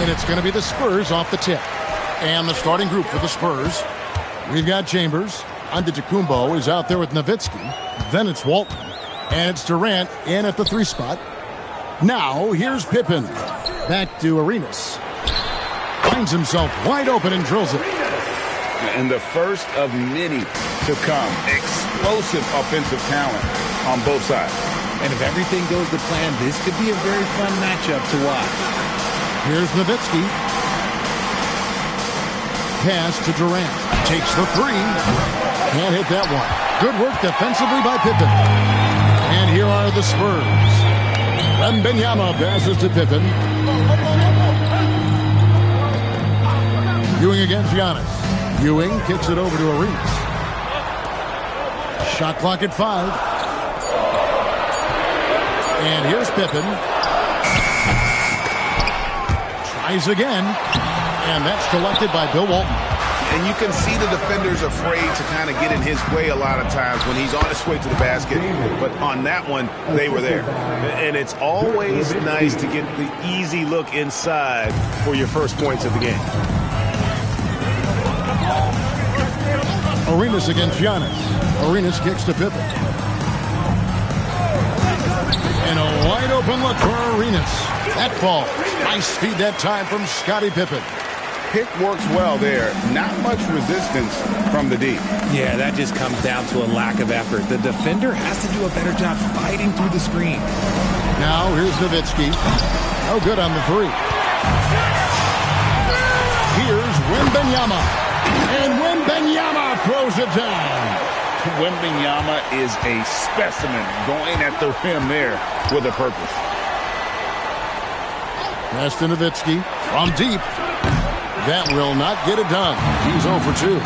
And it's going to be the Spurs off the tip. And the starting group for the Spurs. We've got Chambers. Antetokounmpo is out there with Nowitzki. Then it's Walton. And it's Durant in at the 3 spot. Now, here's Pippen. Back to Arenas. Finds himself wide open and drills it. And the first of many to come. Explosive offensive talent on both sides. And if everything goes to plan, this could be a very fun matchup to watch. Here's Nowitzki. Pass to Durant. Takes the 3. Can't hit that one. Good work defensively by Pippen. And here are the Spurs. Wembanyama passes to Pippen. Ewing against Giannis. Ewing kicks it over to Arenas. Shot clock at 5. And here's Pippen. Tries again. And that's collected by Bill Walton. And you can see the defenders afraid to kind of get in his way a lot of times when he's on his way to the basket. But on that one, they were there. And it's always nice to get the easy look inside for your first points of the game. Arenas against Giannis. Arenas kicks to Pippen. And a wide open look for Arenas. That falls. Nice feed that time from Scottie Pippen. Pick works well there. Not much resistance from the D. Yeah, that just comes down to a lack of effort. The defender has to do a better job fighting through the screen. Now here's Nowitzki. No good on the 3. Here's Wembanyama. And Wembanyama throws it down. Wembanyama is a specimen going at the rim there with a purpose. Pass to Nowitzki from deep. That will not get it done. He's 0 for 2.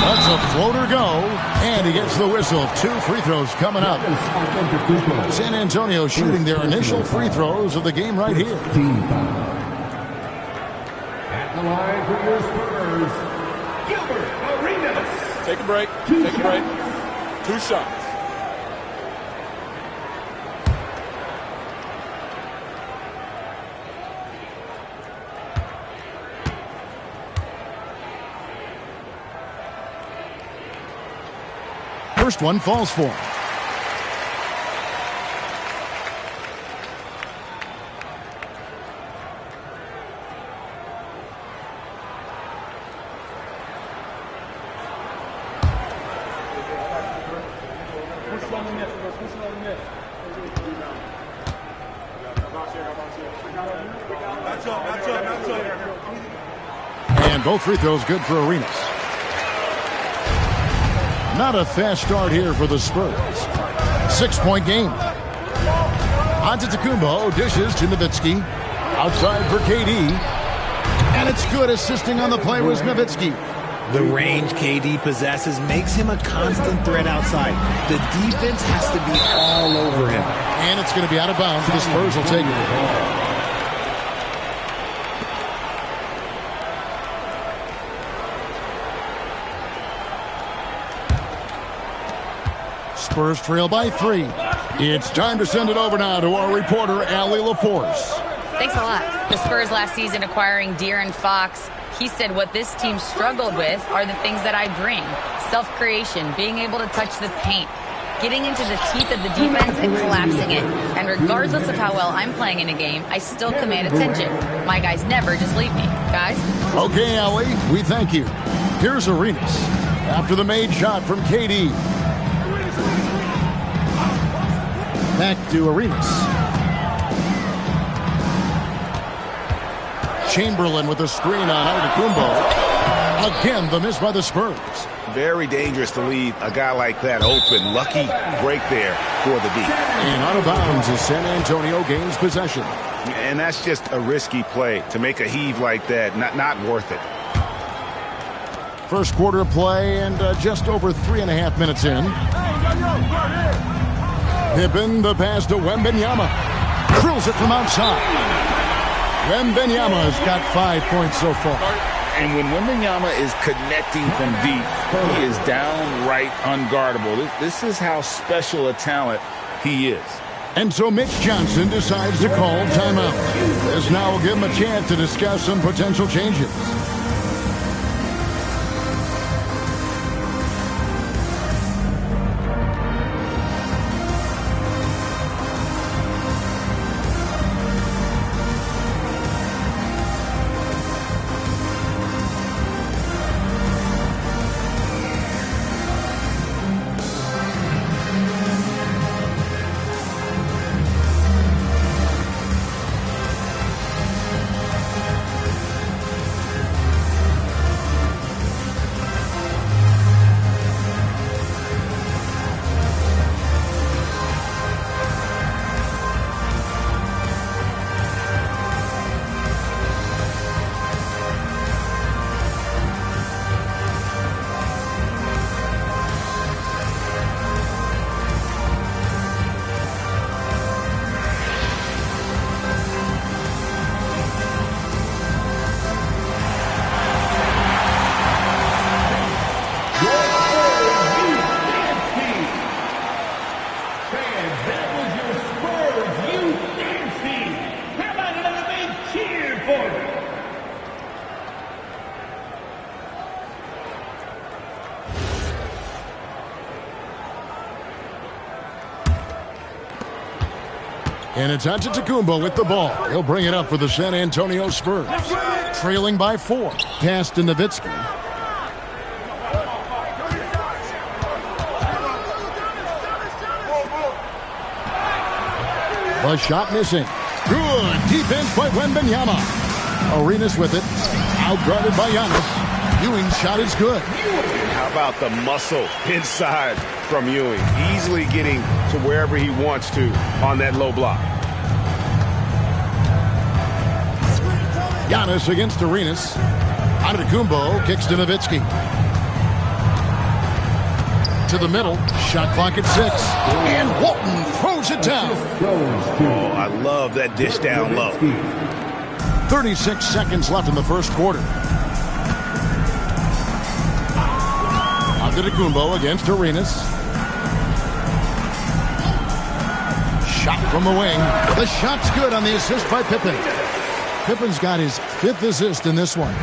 Let's a floater go. And he gets the whistle. 2 free throws coming up. San Antonio shooting their initial free throws of the game right here. At the line for your Spurs, Gilbert Arenas. Take a break. Take a break. 2 shots. First one falls for him. And both free throws good for Arenas. Not a fast start here for the Spurs. 6-point game. Antetokounmpo dishes to Nowitzki. Outside for KD. And it's good. Assisting on the play was Nowitzki. The range KD possesses makes him a constant threat outside. The defense has to be all over him. And it's going to be out of bounds. The Spurs will take it. Spurs trail by 3. It's time to send it over now to our reporter, Allie LaForce. Thanks a lot. The Spurs last season acquiring De'Aaron Fox, he said what this team struggled with are the things that I bring. Self-creation, being able to touch the paint, getting into the teeth of the defense and collapsing it. And regardless of how well I'm playing in a game, I still command attention. My guys never just leave me. Guys? Okay, Allie, we thank you. Here's Arenas after the made shot from KD. Back to Arenas. Chamberlain with a screen on Antetokounmpo. Again, the miss by the Spurs. Very dangerous to leave a guy like that open. Lucky break there for the D. And out of bounds as San Antonio gains possession. And that's just a risky play to make a heave like that. Not worth it. First quarter of play and just over 3.5 minutes in. Pippen, the pass to Wembanyama. Drills it from outside. Wembanyama's got 5 points so far. And when Wembanyama is connecting from deep, he is downright unguardable. This is how special a talent he is. And so Mitch Johnson decides to call timeout. This now will give him a chance to discuss some potential changes. And it's Antetokounmpo with the ball. He'll bring it up for the San Antonio Spurs. Trailing by 4. Pass to Nowitzki. The shot missing. Good defense by Wembanyama. Arenas with it. Outguarded by Giannis. Ewing's shot is good. How about the muscle inside from Ewing? Easily getting to wherever he wants to on that low block. Giannis against Arenas. Antetokounmpo kicks to Nowitzki. To the middle. Shot clock at 6. And Walton throws it down. Oh, I love that dish down low. 36 seconds left in the first quarter. Antetokounmpo against Arenas. Shot from the wing. The shot's good on the assist by Pippen. Pippen's got his 5th assist in this one.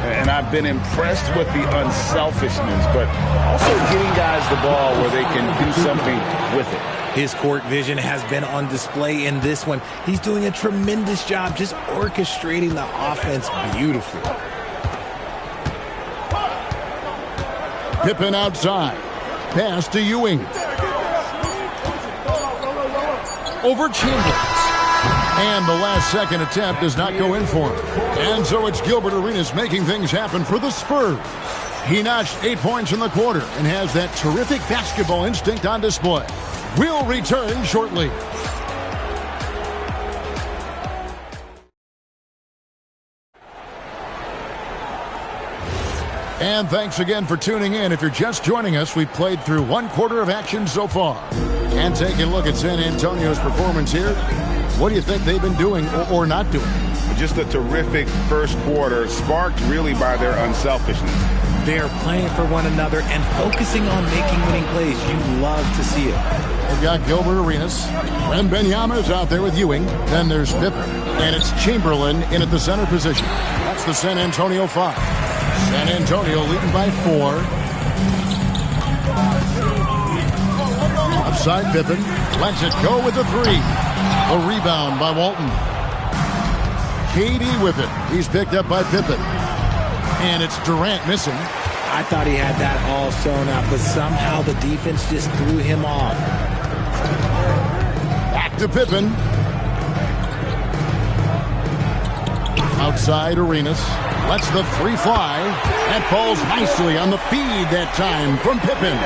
And I've been impressed with the unselfishness, but also getting guys the ball where they can do something with it. His court vision has been on display in this one. He's doing a tremendous job just orchestrating the offense beautifully. Pippen outside. Pass to Ewing. Over Chambers. And the last second attempt does not go in for him. And so it's Gilbert Arenas making things happen for the Spurs. He notched 8 points in the quarter and has that terrific basketball instinct on display. We'll return shortly. And thanks again for tuning in. If you're just joining us, we've played through 1 quarter of action so far. And taking a look at San Antonio's performance here, what do you think they've been doing or not doing? Just a terrific first quarter, sparked really by their unselfishness. They're playing for one another and focusing on making winning plays. You love to see it. They've got Gilbert Arenas. Wembanyama's out there with Ewing. Then there's Pippen. And it's Chamberlain in at the center position. That's the San Antonio 5. San Antonio leading by 4. Upside Pippen. Lets it go with the 3. A rebound by Walton. KD with it. He's picked up by Pippen. And it's Durant missing. I thought he had that all sewn up, but somehow the defense just threw him off. Back to Pippen. Outside Arenas. Lets the 3 fly. That falls nicely on the feed that time from Pippen.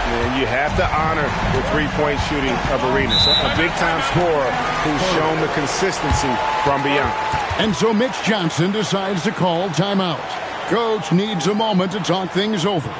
And you have to honor the three-point shooting of Arenas. A big-time scorer who's shown the consistency from beyond. And so Mitch Johnson decides to call timeout. Coach needs a moment to talk things over.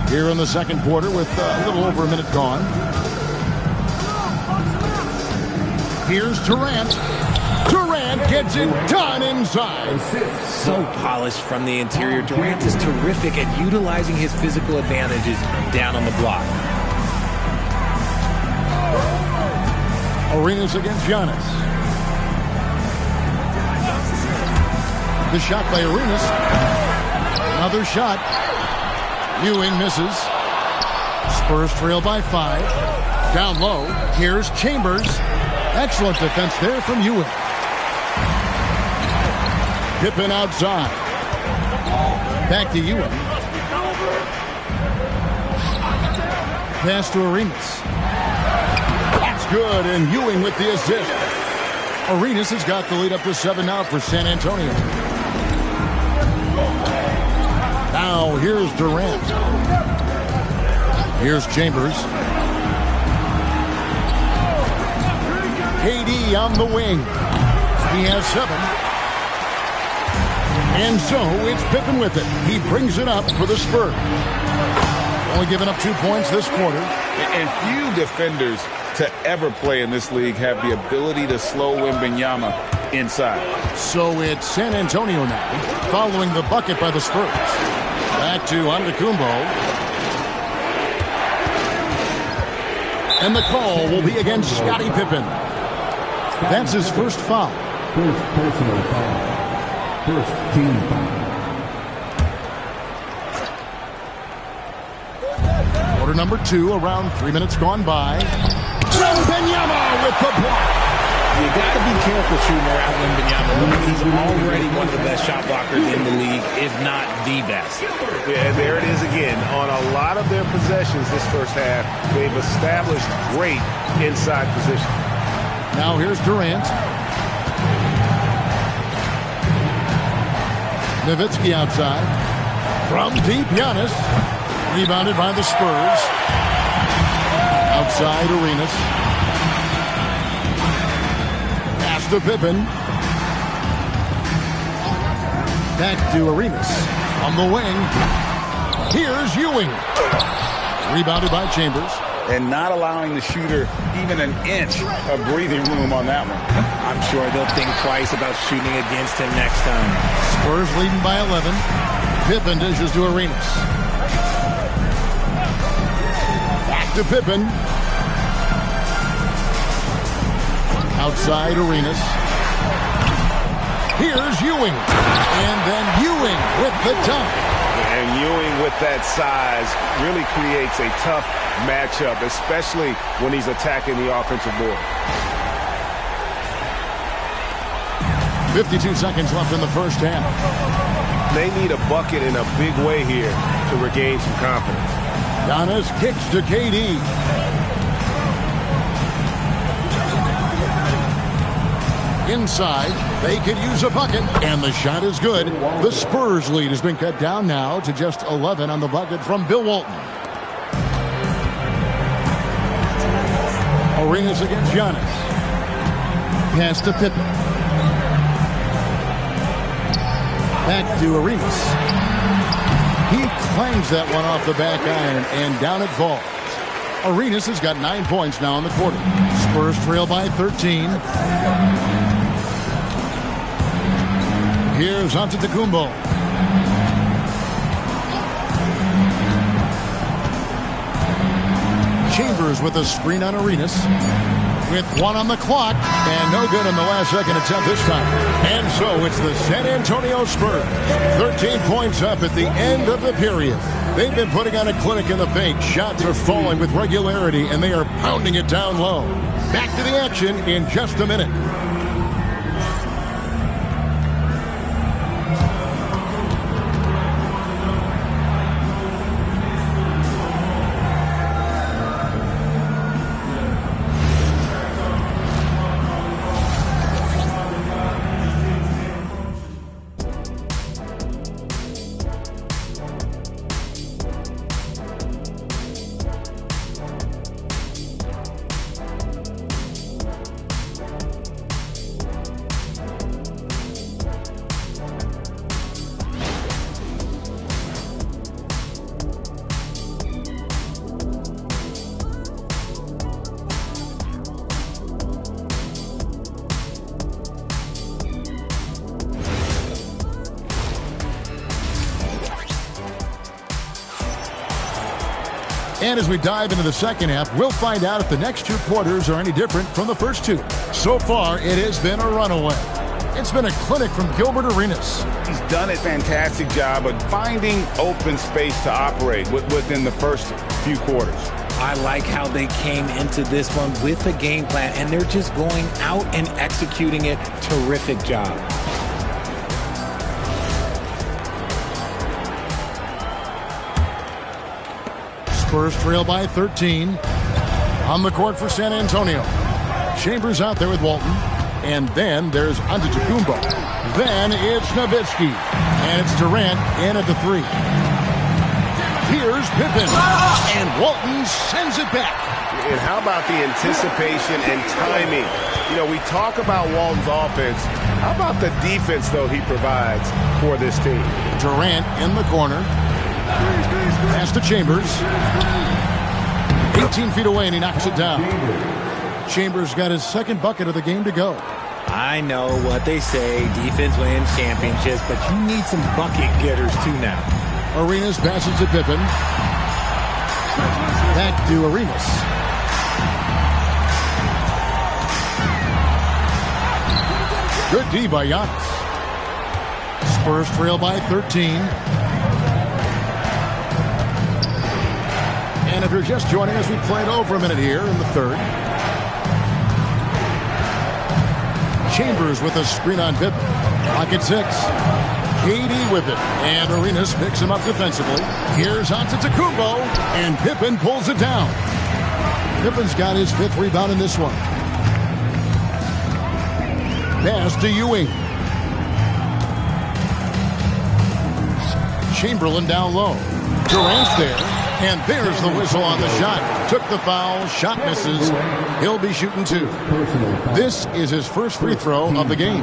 here in the second quarter with a little over a minute gone. Here's Durant. Durant gets it done inside. So polished from the interior. Durant is terrific at utilizing his physical advantages down on the block. Arenas against Giannis. The shot by Arenas. Another shot. Ewing misses. Spurs trail by 5. Down low. Here's Chambers. Excellent defense there from Ewing. Pippen outside. Back to Ewing. Pass to Arenas. That's good, and Ewing with the assist. Arenas has got the lead up to 7 now for San Antonio. Now here's Durant. Here's Chambers. KD on the wing. He has 7. And so it's Pippen with it. He brings it up for the Spurs. Only giving up 2 points this quarter. And few defenders to ever play in this league have the ability to slow Wembanyama inside. So it's San Antonio now, following the bucket by the Spurs. Back to Antetokounmpo. And the call will be against Scottie Pippen. That's his first foul. First personal foul. First team foul. Quarter number 2, around 3 minutes gone by. Wembanyama with the block. You got to be careful shooting around Wembanyama. He's already one of the best shot blockers in the league, if not the best. Yeah, there it is again. On a lot of their possessions this first half, they've established great inside position. Now here's Durant. Nowitzki outside. From deep, Giannis. Rebounded by the Spurs. Outside, Arenas. Pass to Pippen. Back to Arenas. On the wing. Here's Ewing. Rebounded by Chambers. And not allowing the shooter even an inch of breathing room on that one. I'm sure they'll think twice about shooting against him next time. Spurs leading by 11. Pippen dishes to Arenas. Back to Pippen. Outside Arenas. Here's Ewing. And then Ewing with the dunk. And Ewing with that size really creates a tough matchup, especially when he's attacking the offensive board. 52 seconds left in the first half. They need a bucket in a big way here to regain some confidence. Giannis kicks to KD. Inside, they could use a bucket, and the shot is good. The Spurs lead has been cut down now to just 11 on the bucket from Bill Walton. Arenas against Giannis. Pass to Pippen. Back to Arenas. He clangs that one off the back iron, and down it falls. Arenas has got 9 points now in the quarter. Spurs trail by 13. Here's Antetokounmpo. Chambers with a screen on Arenas. With 1 on the clock, and no good on the last second attempt this time. And so it's the San Antonio Spurs. 13 points up at the end of the period. They've been putting on a clinic in the paint. Shots are falling with regularity, and they are pounding it down low. Back to the action in just a minute. And as we dive into the second half, we'll find out if the next two quarters are any different from the first two. So far, it has been a runaway. It's been a clinic from Gilbert Arenas. He's done a fantastic job of finding open space to operate within the first few quarters. I like how they came into this one with a game plan, and they're just going out and executing it. Terrific job. Spurs trail by 13. On the court for San Antonio. Chambers out there with Walton. And then there's Antetokounmpo. Then it's Nowitzki. And it's Durant in at the 3. Here's Pippen. And Walton sends it back. And how about the anticipation and timing? You know, we talk about Walton's offense. How about the defense, though, he provides for this team? Durant in the corner. Pass to Chambers. 18 feet away, and he knocks it down. Chambers got his second bucket of the game to go. I know what they say, defense wins championships, but you need some bucket getters too now. Arenas passes to Pippen. Back to Arenas. Good D by Giannis. Spurs trail by 13. And if you're just joining us, we played over a minute here in the third. Chambers with a screen on Pippen. Pocket 6. KD with it. And Arenas picks him up defensively. Here's Antetokounmpo. And Pippen pulls it down. Pippen's got his 5th rebound in this one. Pass to Ewing. Chamberlain down low. Durant's there. And there's the whistle on the shot. Took the foul. Shot misses. He'll be shooting 2. This is his first free throw of the game.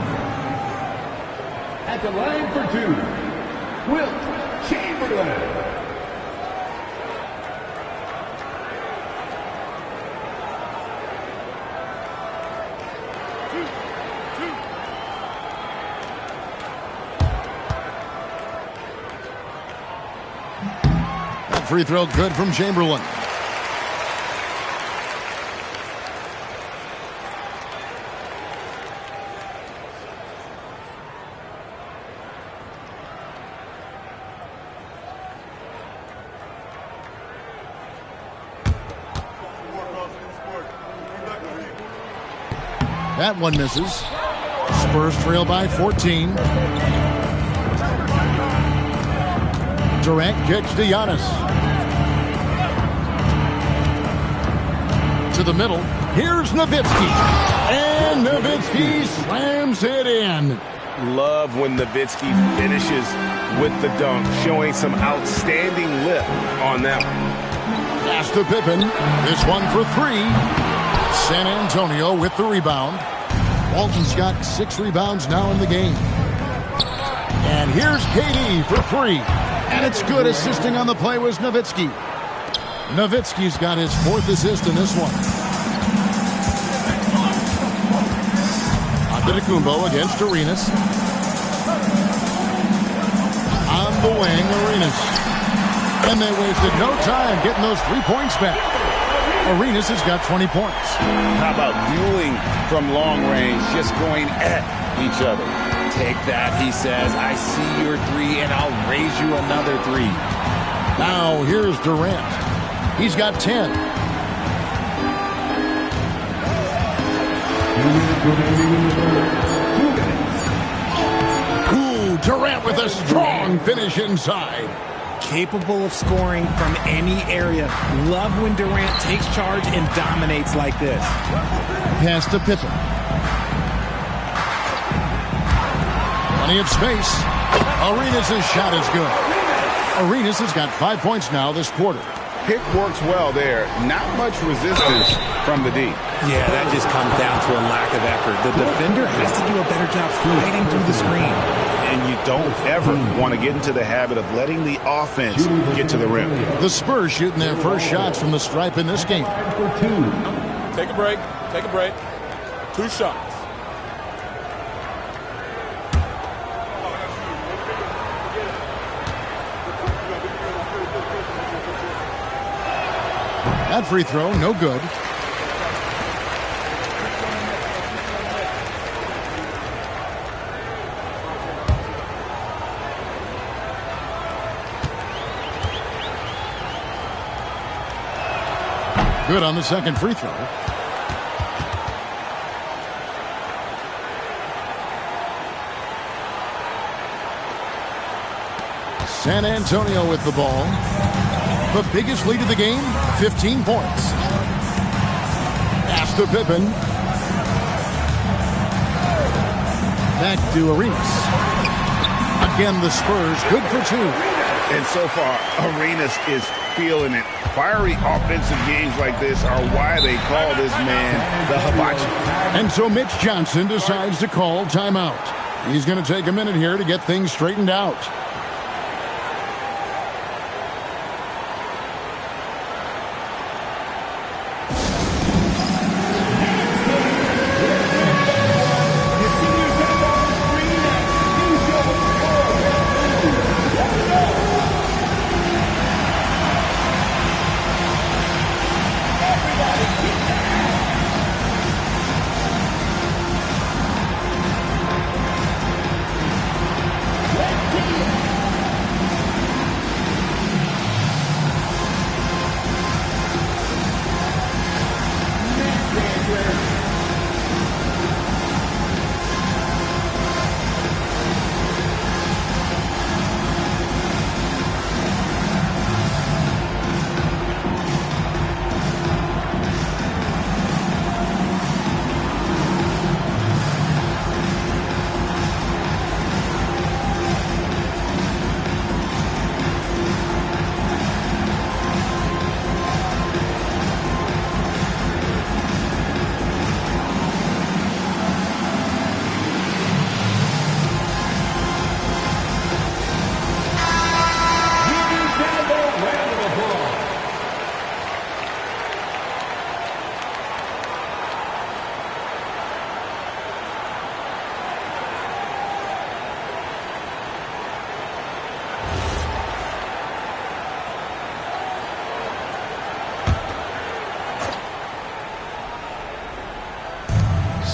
At the line for 2, Wilt Chamberlain. Free throw good from Chamberlain. That one misses. Spurs trail by 14. Durant kicks to Giannis. To the middle. Here's Nowitzki. And Nowitzki slams it in. Love when Nowitzki finishes with the dunk, showing some outstanding lift on that one. Pass to Pippen. This one for 3. San Antonio with the rebound. Walton's got 6 rebounds now in the game. And here's KD for 3. And it's good. Assisting on the play was Nowitzki. Nowitzki's got his 4th assist in this one. Antetokounmpo against Arenas. On the wing, Arenas. And they wasted no time getting those 3 points back. Arenas has got 20 points. How about dueling from long range, just going at each other? Take that, he says. I see your 3, and I'll raise you another 3. Now here's Durant. He's got 10. Ooh, Durant with a strong finish inside. Capable of scoring from any area. Love when Durant takes charge and dominates like this. Pass to Pippen. Plenty of space. Arenas' shot is good. Arenas has got 5 points now this quarter. Pick works well there. Not much resistance from the D. Yeah, that just comes down to a lack of effort. The defender has to do a better job fighting through the screen. And you don't ever want to get into the habit of letting the offense get to the rim. The Spurs shooting their first shots from the stripe in this game. Take a break. Take a break. 2 shots. That free throw, no good. Good on the second free throw. San Antonio with the ball. The biggest lead of the game, 15 points. Pass to Pippen. Back to Arenas. Again, the Spurs, good for two. And so far, Arenas is feeling it. Fiery offensive games like this are why they call this man the hibachi. And so Mitch Johnson decides to call timeout. He's going to take a minute here to get things straightened out.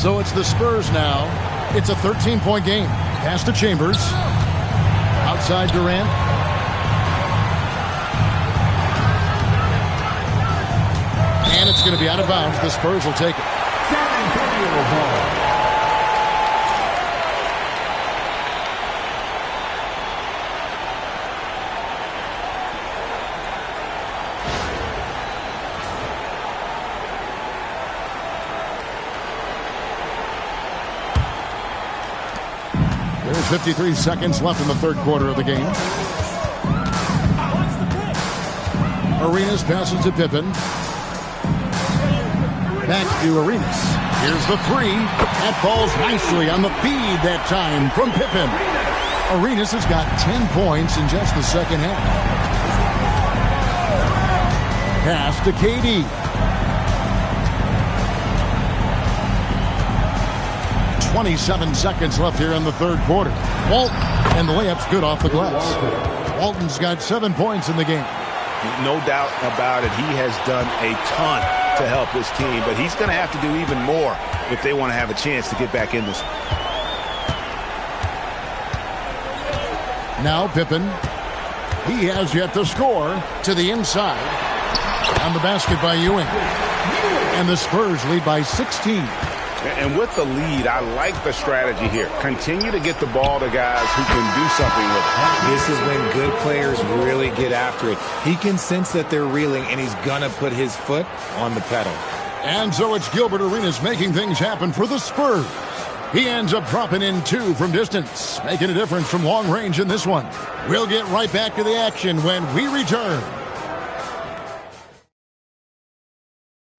So it's the Spurs now. It's a 13-point game. Pass to Chambers. Outside Durant. And it's going to be out of bounds. The Spurs will take it. San Antonio ball. There's 53 seconds left in the third quarter of the game. Arenas passes to Pippen. Back to Arenas. Here's the three. That falls nicely on the feed that time from Pippen. Arenas has got 10 points in just the second half. Pass to KD. 27 seconds left here in the third quarter. Walton, and the layup's good off the glass. Walton's got 7 points in the game. No doubt about it. He has done a ton to help his team, but he's going to have to do even more if they want to have a chance to get back in this. Now Pippen. He has yet to score to the inside. On the basket by Ewing. And the Spurs lead by 16. And with the lead, I like the strategy here. Continue to get the ball to guys who can do something with it. This is when good players really get after it. He can sense that they're reeling, and he's going to put his foot on the pedal. And so it's Gilbert Arenas making things happen for the Spurs. He ends up dropping in 2 from distance, making a difference from long range in this one. We'll get right back to the action when we return.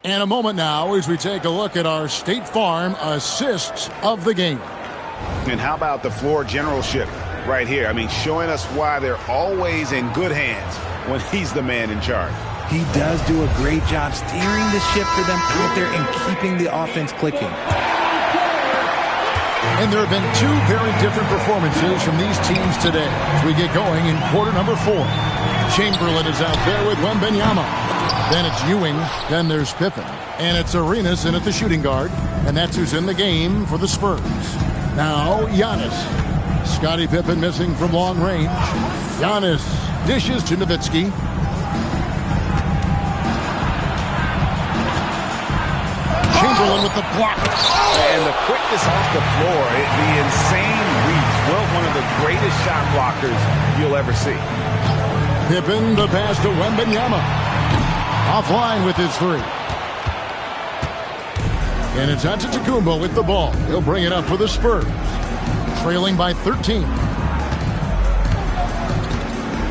And a moment now as we take a look at our State Farm assists of the game. And how about the floor generalship right here? I mean, showing us why they're always in good hands when he's the man in charge. He does do a great job steering the ship for them out there and keeping the offense clicking. And there have been 2 very different performances from these teams today as we get going in quarter number 4. Chamberlain is out there with Wembanyama. Then it's Ewing. Then there's Pippen. And it's Arenas in at the shooting guard. And that's who's in the game for the Spurs. Now, Giannis. Scottie Pippen missing from long range. Giannis dishes to Nowitzki. Chamberlain with the block. And the quickness off the floor, the insane reach. Well, one of the greatest shot blockers you'll ever see. Pippen, the pass to Wembanyama. Offline with his three. And it's Antetokounmpo with the ball. He'll bring it up for the Spurs. Trailing by 13.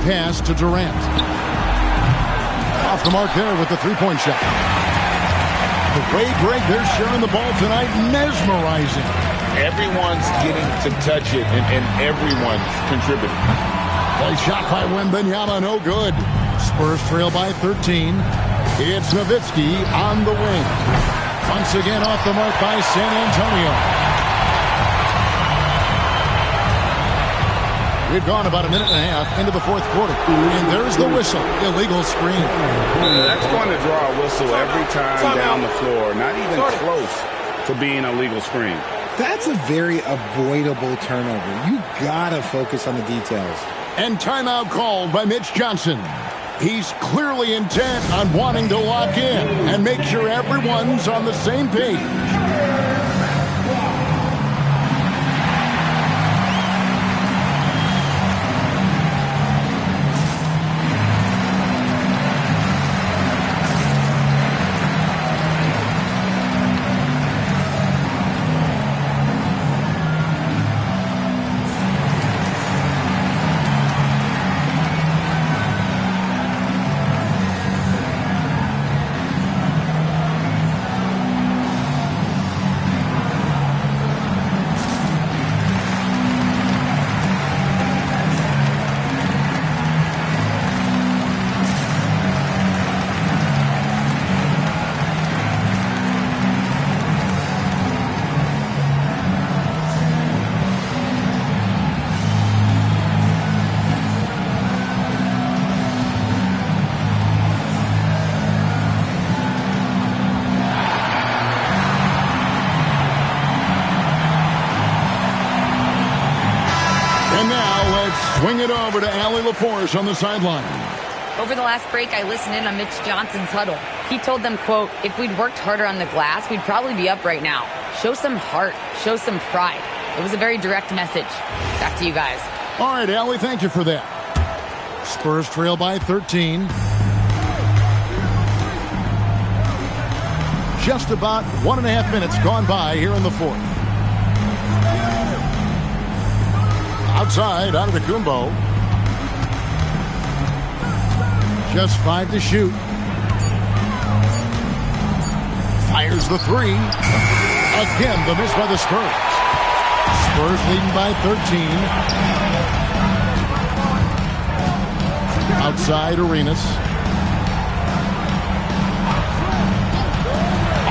Pass to Durant. Off the mark there with the three-point shot. The way, Greg, they're sharing the ball tonight, mesmerizing. Everyone's getting to touch it, and everyone's contributing. Play shot by Wembanyama, no good. Spurs trail by 13. It's Nowitzki on the wing. Once again off the mark by San Antonio. We've gone about a minute and a half into the fourth quarter. And there's the whistle. Illegal screen. That's going to draw a whistle every time down the floor. Not even close to being a legal screen. That's a very avoidable turnover. You got to focus on the details. And timeout called by Mitch Johnson. He's clearly intent on wanting to lock in and make sure everyone's on the same page. Swing it over to Allie LaForce on the sideline. Over the last break, I listened in on Mitch Johnson's huddle. He told them, quote, if we'd worked harder on the glass, we'd probably be up right now. Show some heart. Show some pride. It was a very direct message. Back to you guys. All right, Allie, thank you for that. Spurs trail by 13. Just about 1.5 minutes gone by here in the fourth. Outside, Antetokounmpo. Just 5 to shoot. Fires the three. Again, the miss by the Spurs. Spurs leading by 13. Outside, Arenas.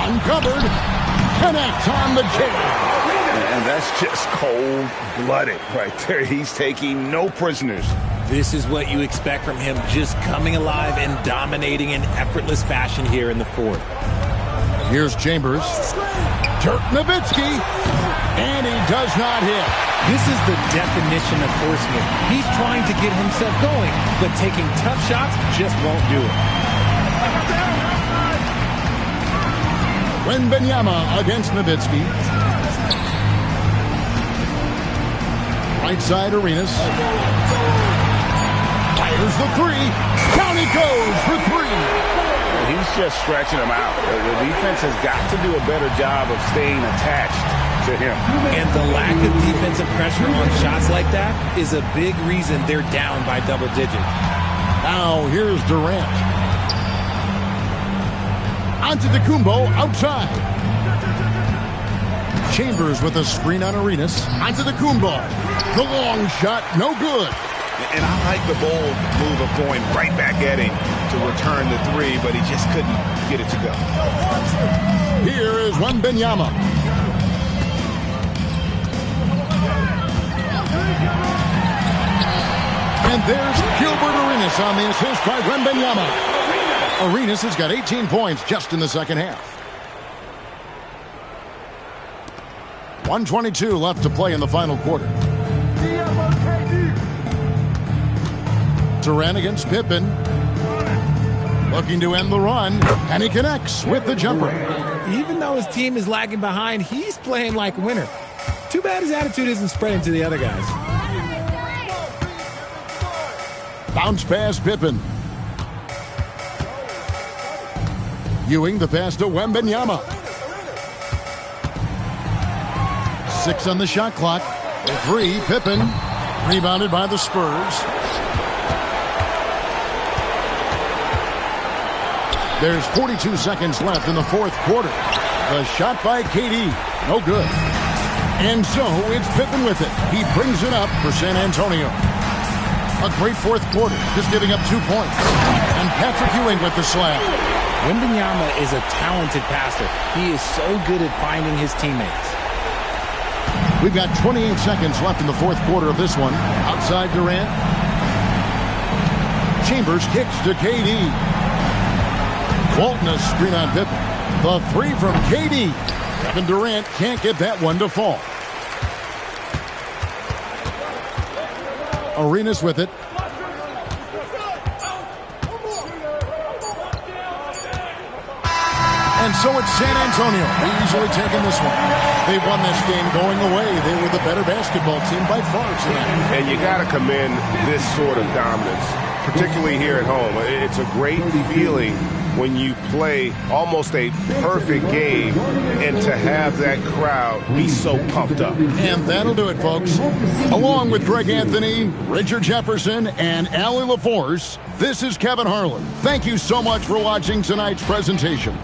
Uncovered. Connects on the jam. And that's just cold-blooded right there. He's taking no prisoners. This is what you expect from him, just coming alive and dominating in effortless fashion here in the fourth. Here's Chambers. Dirk Nowitzki. And he does not hit. This is the definition of forceman. He's trying to get himself going, but taking tough shots just won't do it. Wembanyama against Nowitzki. Right side, Arenas. Fires the three. Down he goes for three. He's just stretching him out. The defense has got to do a better job of staying attached to him. And the lack of defensive pressure on shots like that is a big reason they're down by double digits. Now here's Durant. Antetokounmpo outside. Chambers with a screen on Arenas. Antetokounmpo. The long shot, no good. And I like the bold move of going right back at him to return the three, but he just couldn't get it to go. Here is Wembanyama. And there's Gilbert Arenas on the assist by Wembanyama. Arenas has got 18 points just in the second half. 1:22 left to play in the final quarter. Durant against Pippen. Looking to end the run, and he connects with the jumper. Even though his team is lagging behind, he's playing like a winner. Too bad his attitude isn't spreading to the other guys. Bounce pass, Pippen. Ewing the pass to Wembanyama. 6 on the shot clock. The 3, Pippen. Rebounded by the Spurs. There's 42 seconds left in the fourth quarter. The shot by KD. No good. And so it's Pippen with it. He brings it up for San Antonio. A great fourth quarter, just giving up 2 points. And Patrick Ewing with the slam. Wembanyama is a talented passer. He is so good at finding his teammates. We've got 28 seconds left in the fourth quarter of this one. Outside Durant. Chambers kicks to KD. Walton a screen on Pippen. The 3 from KD. Kevin Durant can't get that one to fall. Arenas with it. And so it's San Antonio easily taking this one. They won this game going away. They were the better basketball team by far tonight. And you got to commend this sort of dominance, particularly here at home. It's a great feeling when you play almost a perfect game and to have that crowd be so pumped up. And that'll do it, folks. Along with Greg Anthony, Richard Jefferson, and Allie LaForce, this is Kevin Harlan. Thank you so much for watching tonight's presentation.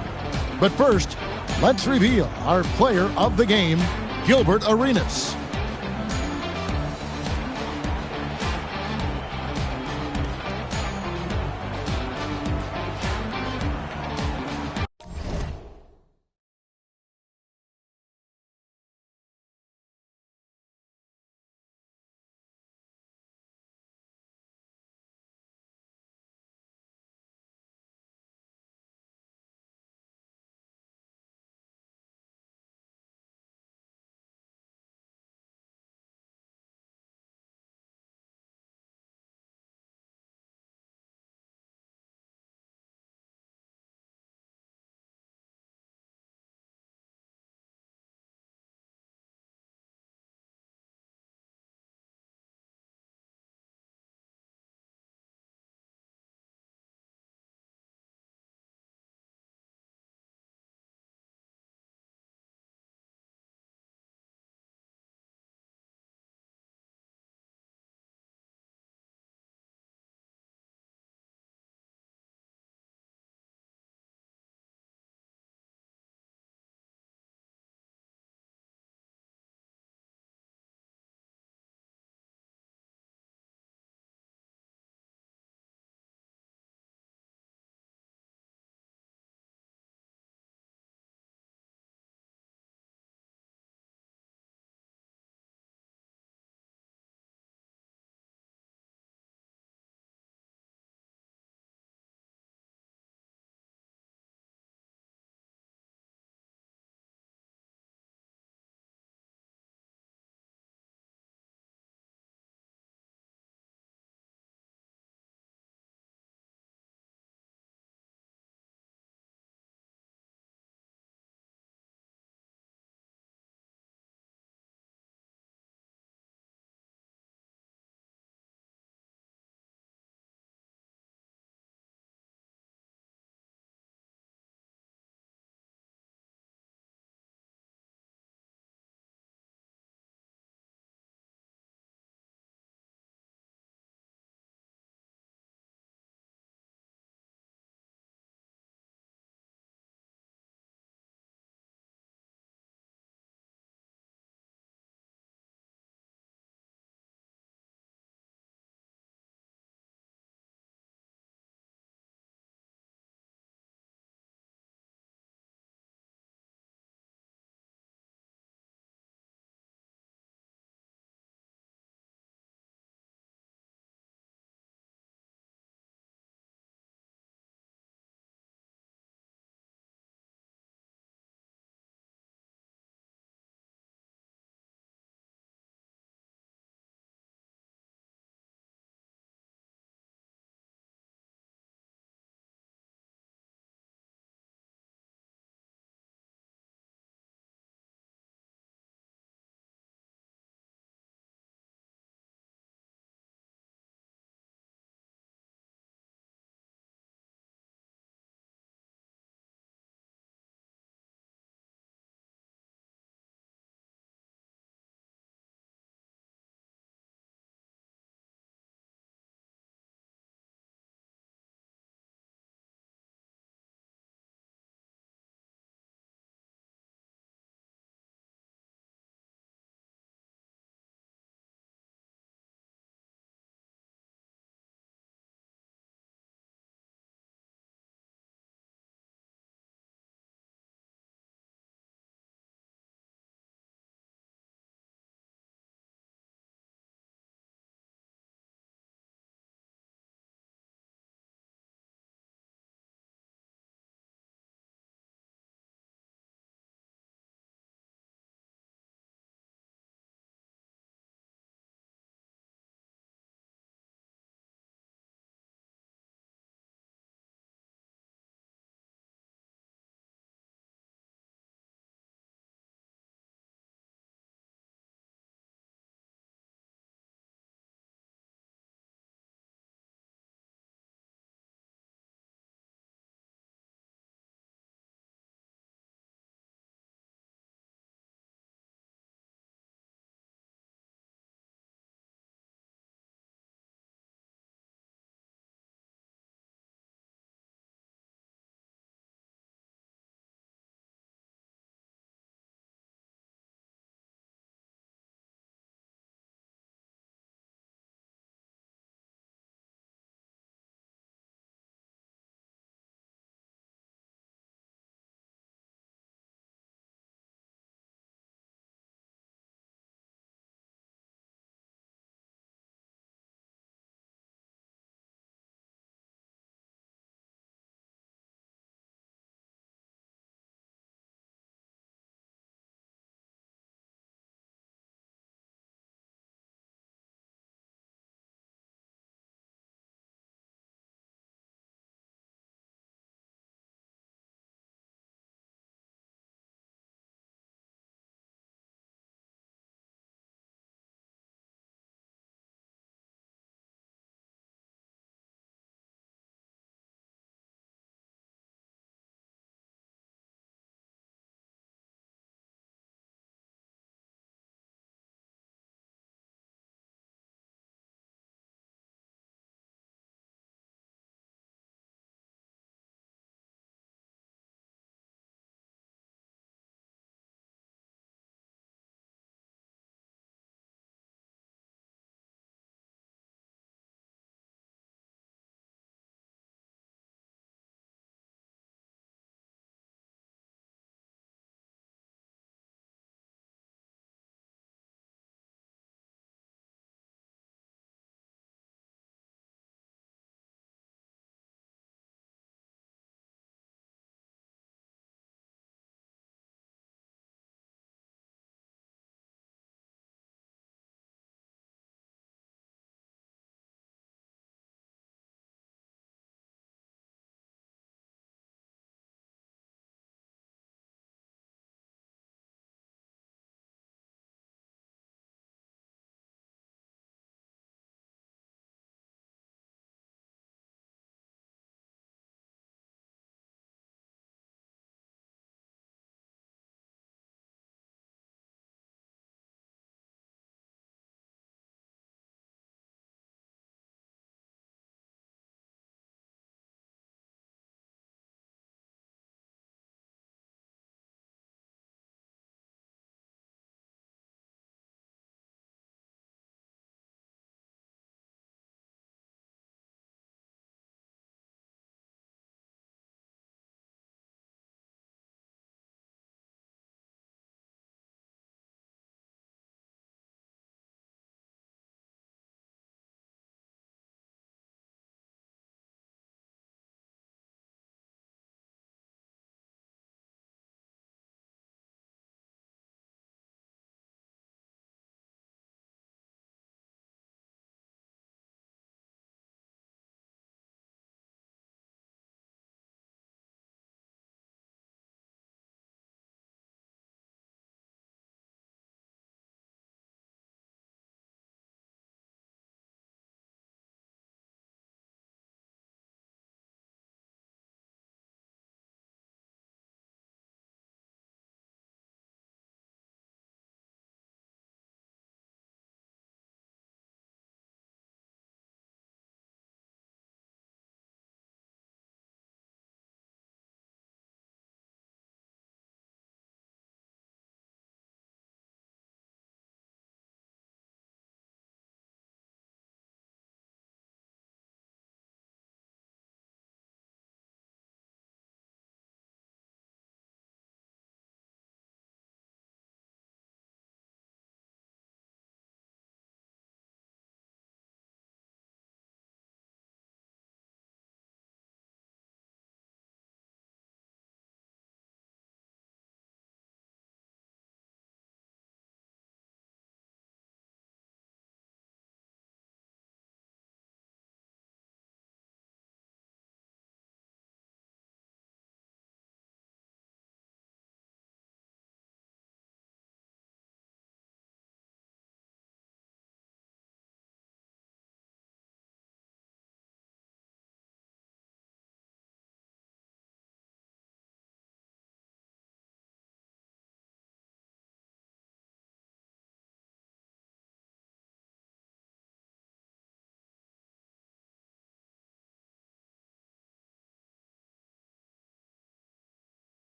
But first, let's reveal our player of the game, Gilbert Arenas.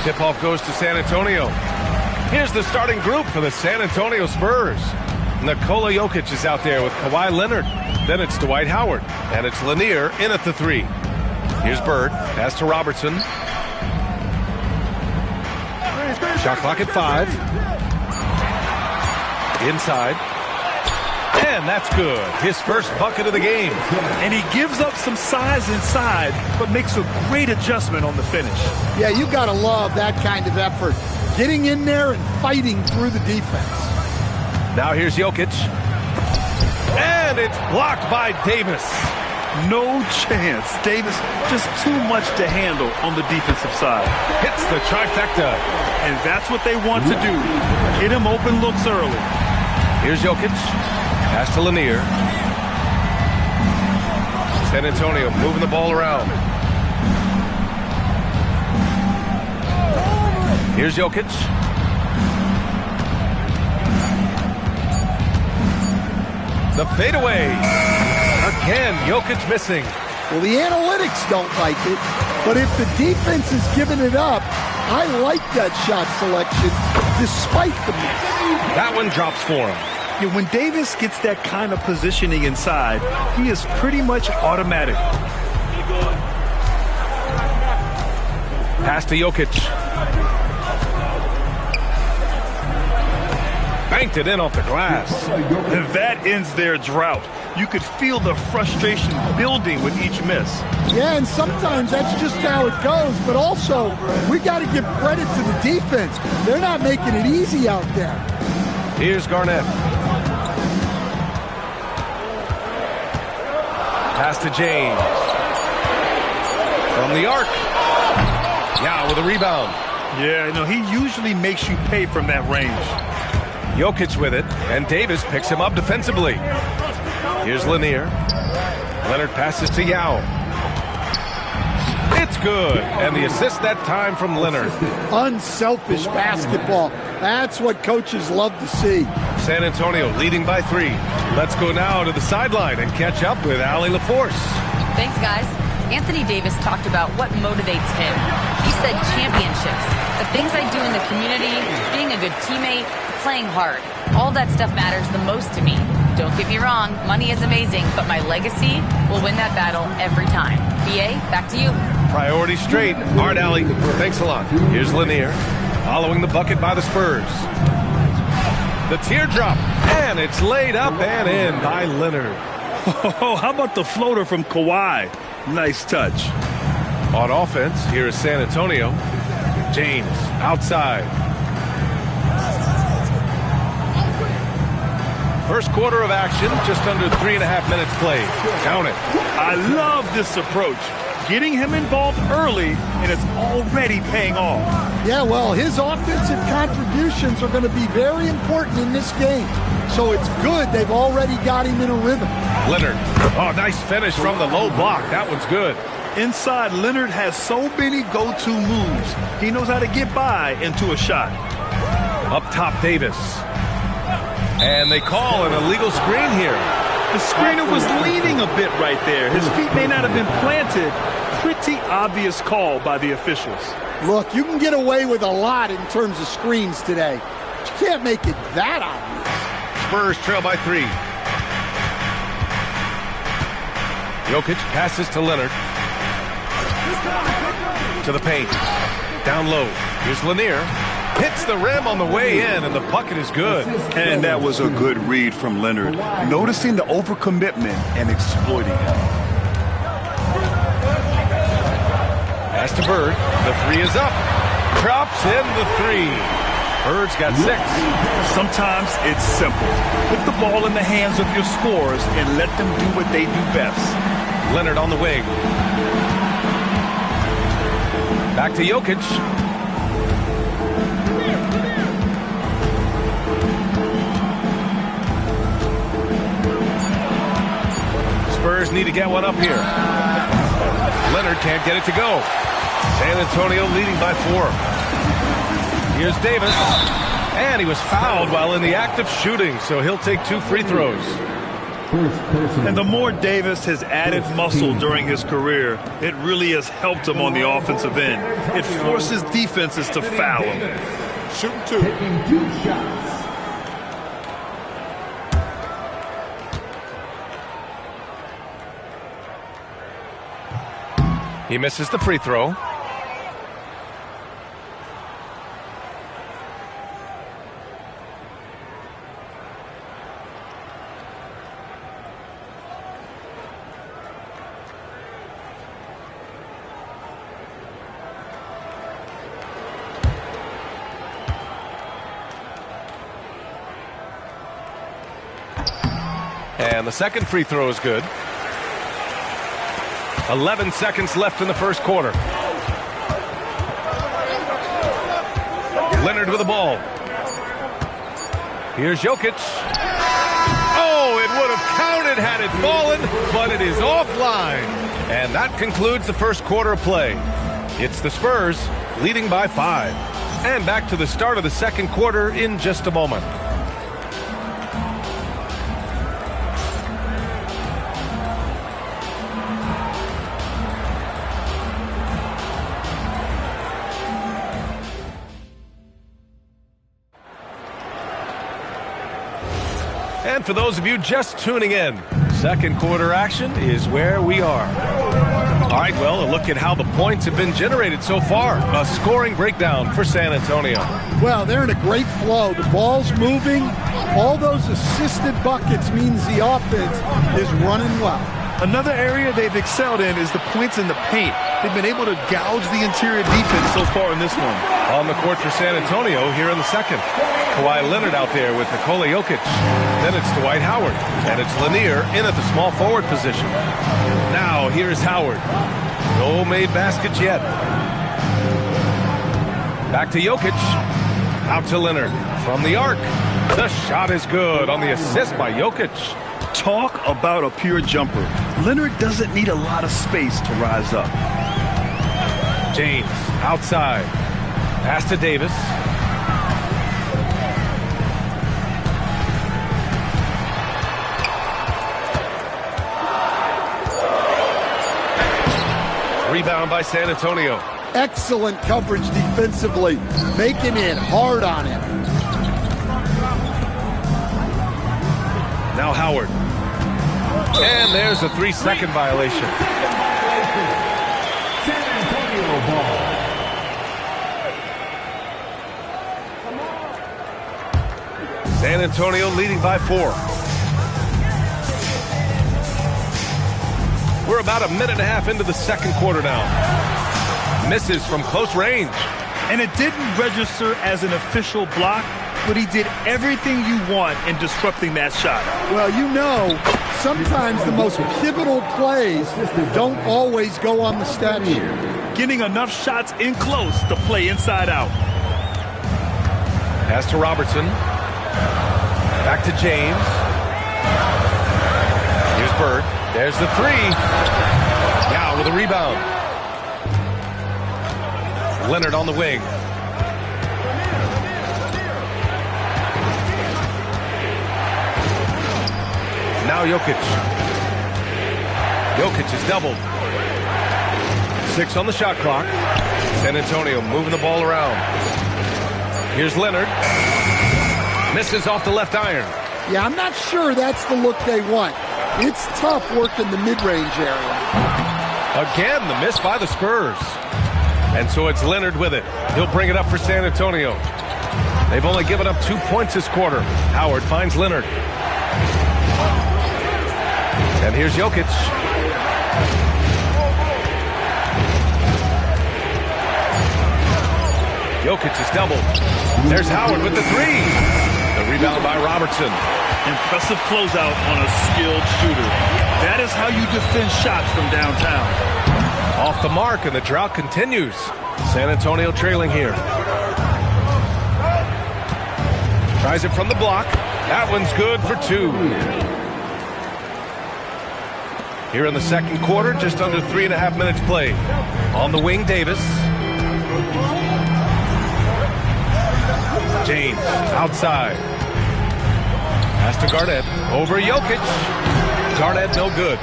Tip-off goes to San Antonio. Here's the starting group for the San Antonio Spurs. Nikola Jokic is out there with Kawhi Leonard. Then it's Dwight Howard. And it's Lanier in at the 3. Here's Bird. Pass to Robertson. Shot clock at 5. Inside. And that's good. His first bucket of the game. And he gives up some size inside, but makes a great adjustment on the finish. Yeah, you got to love that kind of effort. Getting in there and fighting through the defense. Now here's Jokic. And it's blocked by Davis. No chance. Davis just too much to handle on the defensive side. Hits the trifecta. And that's what they want to do. Get him open looks early. Here's Jokic. Pass to Lanier. San Antonio moving the ball around. Here's Jokic. The fadeaway. Again, Jokic missing. Well, the analytics don't like it, but if the defense is giving it up, I like that shot selection despite the miss. That one drops for him. Yeah, when Davis gets that kind of positioning inside, he is pretty much automatic. Pass to Jokic. Banked it in off the glass. And that ends their drought. You could feel the frustration building with each miss. Yeah, and sometimes that's just how it goes, but also we got to give credit to the defense. They're not making it easy out there. Here's Garnett. Pass to James. From the arc. Yeah, with a rebound. Yeah, no, he usually makes you pay from that range. Jokic with it, and Davis picks him up defensively. Here's Lanier. Leonard passes to Yao. It's good, and the assist that time from Leonard. Unselfish basketball. That's what coaches love to see. San Antonio leading by 3. Let's go now to the sideline and catch up with Allie LaForce. Thanks, guys. Anthony Davis talked about what motivates him. He said championships, the things I do in the community, being a good teammate, playing hard. All that stuff matters the most to me. Don't get me wrong, money is amazing, but my legacy will win that battle every time. BA, back to you. Priority straight. Hard, Allie. Thanks a lot. Here's Lanier, following the bucket by the Spurs. The teardrop, and it's laid up and in by Leonard. Oh, how about the floater from Kawhi? Nice touch. On offense, here is San Antonio. James, outside. First quarter of action, just under 3.5 minutes played. Count it. I love this approach. Getting him involved early, and it's already paying off. Yeah, well, his offensive contributions are going to be very important in this game. So it's good they've already got him in a rhythm. Leonard. Oh, nice finish from the low block. That one's good. Inside, Leonard has so many go-to moves. He knows how to get by into a shot. Up top, Davis. And they call an illegal screen here. The screener was leaning a bit right there. His feet may not have been planted. Pretty obvious call by the officials. Look, you can get away with a lot in terms of screens today. But you can't make it that obvious. Spurs trail by 3. Jokic passes to Leonard. To the paint. Down low. Here's Lanier. Hits the rim on the way in, and the bucket is good. And that was a good read from Leonard. Noticing the overcommitment and exploiting it. Pass to Bird. The 3 is up. Drops in the 3. Bird's got 6. Sometimes it's simple. Put the ball in the hands of your scorers and let them do what they do best. Leonard on the wing. Back to Jokic. Spurs need to get one up here. Leonard can't get it to go. San Antonio leading by 4. Here's Davis. And he was fouled while in the act of shooting, so he'll take 2 free throws. And the more Davis has added muscle during his career, it really has helped him on the offensive end. It forces defenses to foul him. Shooting 2. Taking 2 shots. He misses the free throw. And the second free throw is good. 11 seconds left in the first quarter. Leonard with the ball. Here's Jokic. Oh, it would have counted had it fallen, but it is offline. And that concludes the first quarter of play. It's the Spurs leading by 5. And back to the start of the second quarter in just a moment. And for those of you just tuning in, second quarter action is where we are. All right, well, a look at how the points have been generated so far. A scoring breakdown for San Antonio. Well, they're in a great flow. The ball's moving. All those assisted buckets means the offense is running well. Another area they've excelled in is the points in the paint. They've been able to gouge the interior defense so far in this one. On the court for San Antonio here in the second. Kawhi Leonard out there with Nikola Jokic. Then it's Dwight Howard. And it's Lanier in at the small forward position. Now here's Howard. No made baskets yet. Back to Jokic. Out to Leonard. From the arc. The shot is good on the assist by Jokic. Talk about a pure jumper. Leonard doesn't need a lot of space to rise up. James outside. Pass to Davis. Rebound by San Antonio. Excellent coverage defensively, making it hard on him. Now Howard. And there's a 3-second violation. San Antonio ball. San Antonio leading by 4. We're about a minute and a half into the second quarter now. Misses from close range. And it didn't register as an official block, but he did everything you want in disrupting that shot. Well, you know, sometimes the most pivotal plays don't always go on the stat sheet. Getting enough shots in close to play inside out. Pass to Robertson. Back to James. Here's Bird. There's the 3. Now with a rebound. Leonard on the wing. Now Jokic. Jokic is doubled. 6 on the shot clock. San Antonio moving the ball around. Here's Leonard. Misses off the left iron. Yeah, I'm not sure that's the look they want. It's tough working the mid-range area. Again, the miss by the Spurs. And so it's Leonard with it. He'll bring it up for San Antonio. They've only given up 2 points this quarter. Howard finds Leonard. And here's Jokic. Jokic is doubled. There's Howard with the 3. The rebound by Robertson. Impressive closeout on a skilled shooter. That is how you defend shots from downtown. Off the mark, and the drought continues. San Antonio trailing here. Tries it from the block. That one's good for 2. Here in the second quarter, just under 3.5 minutes played. On the wing, Davis. James outside. Pass to Garnett. Over Jokic. Garnett no good.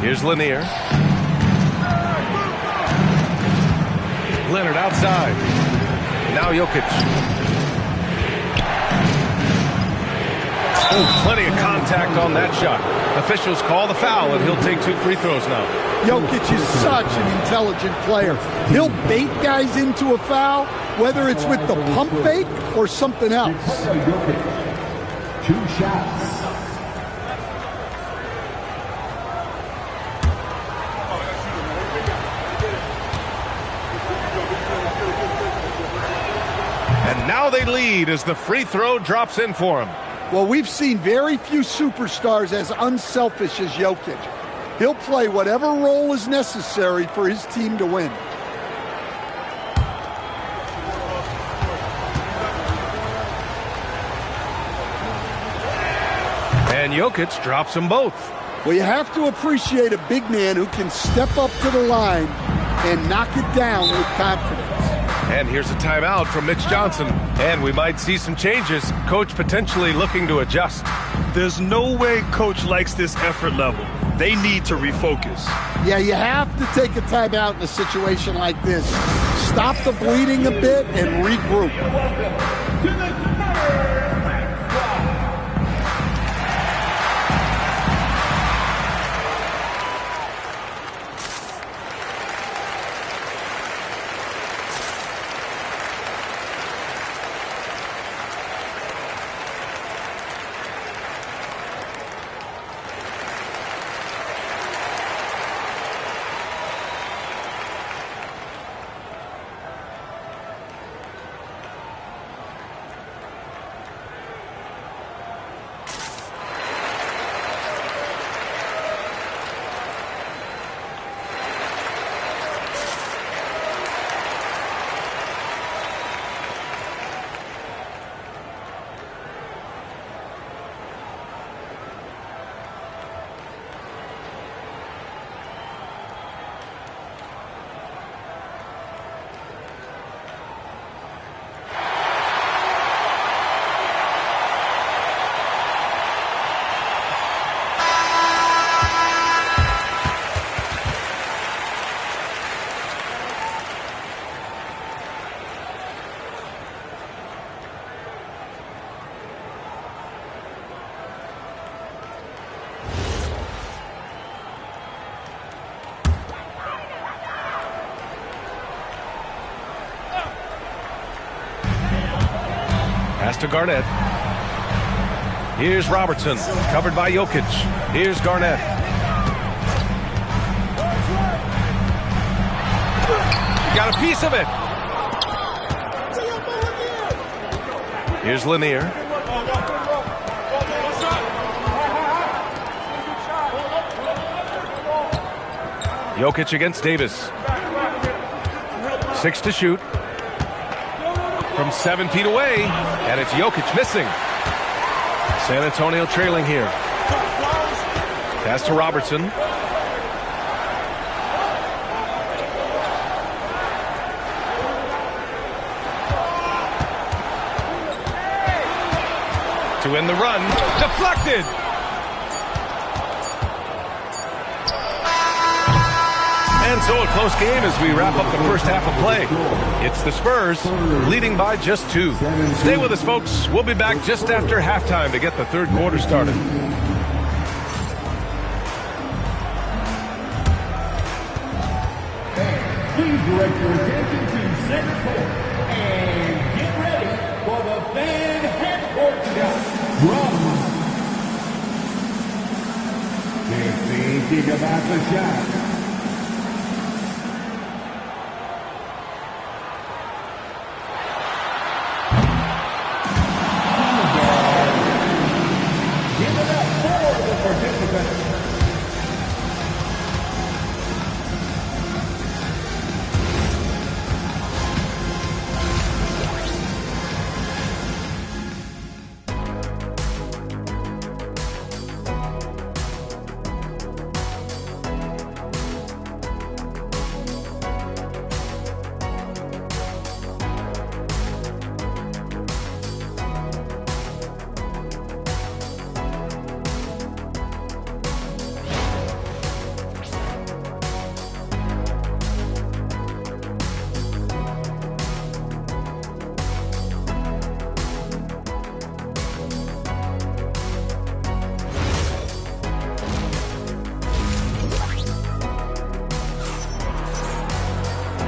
Here's Lanier. Leonard outside. Now Jokic. Oh, plenty of contact on that shot. Officials call the foul, and he'll take 2 free throws now. Jokic is such an intelligent player. He'll bait guys into a foul, whether it's with the pump fake or something else. 2 shots. And now they lead as the free throw drops in for him. Well, we've seen very few superstars as unselfish as Jokic. He'll play whatever role is necessary for his team to win. And Jokic drops them both. Well, you have to appreciate a big man who can step up to the line and knock it down with confidence. And here's a timeout from Mitch Johnson. And we might see some changes. Coach potentially looking to adjust. There's no way Coach likes this effort level. They need to refocus. Yeah, you have to take a timeout in a situation like this. Stop the bleeding a bit and regroup. Pass to Garnett. Here's Robertson, covered by Jokic. Here's Garnett. Got a piece of it. Here's Lanier. Jokic against Davis. 6 to shoot. From 7 feet away, and it's Jokic missing. San Antonio trailing here. Pass to Robertson. To end the run. Deflected! And so a close game as we wrap up the first half of play. It's the Spurs leading by just 2. Stay with us, folks. We'll be back just after halftime to get the third quarter started. Please direct your attention to center court and get ready for the fan half-court shot. Drums. They're thinking about the shot.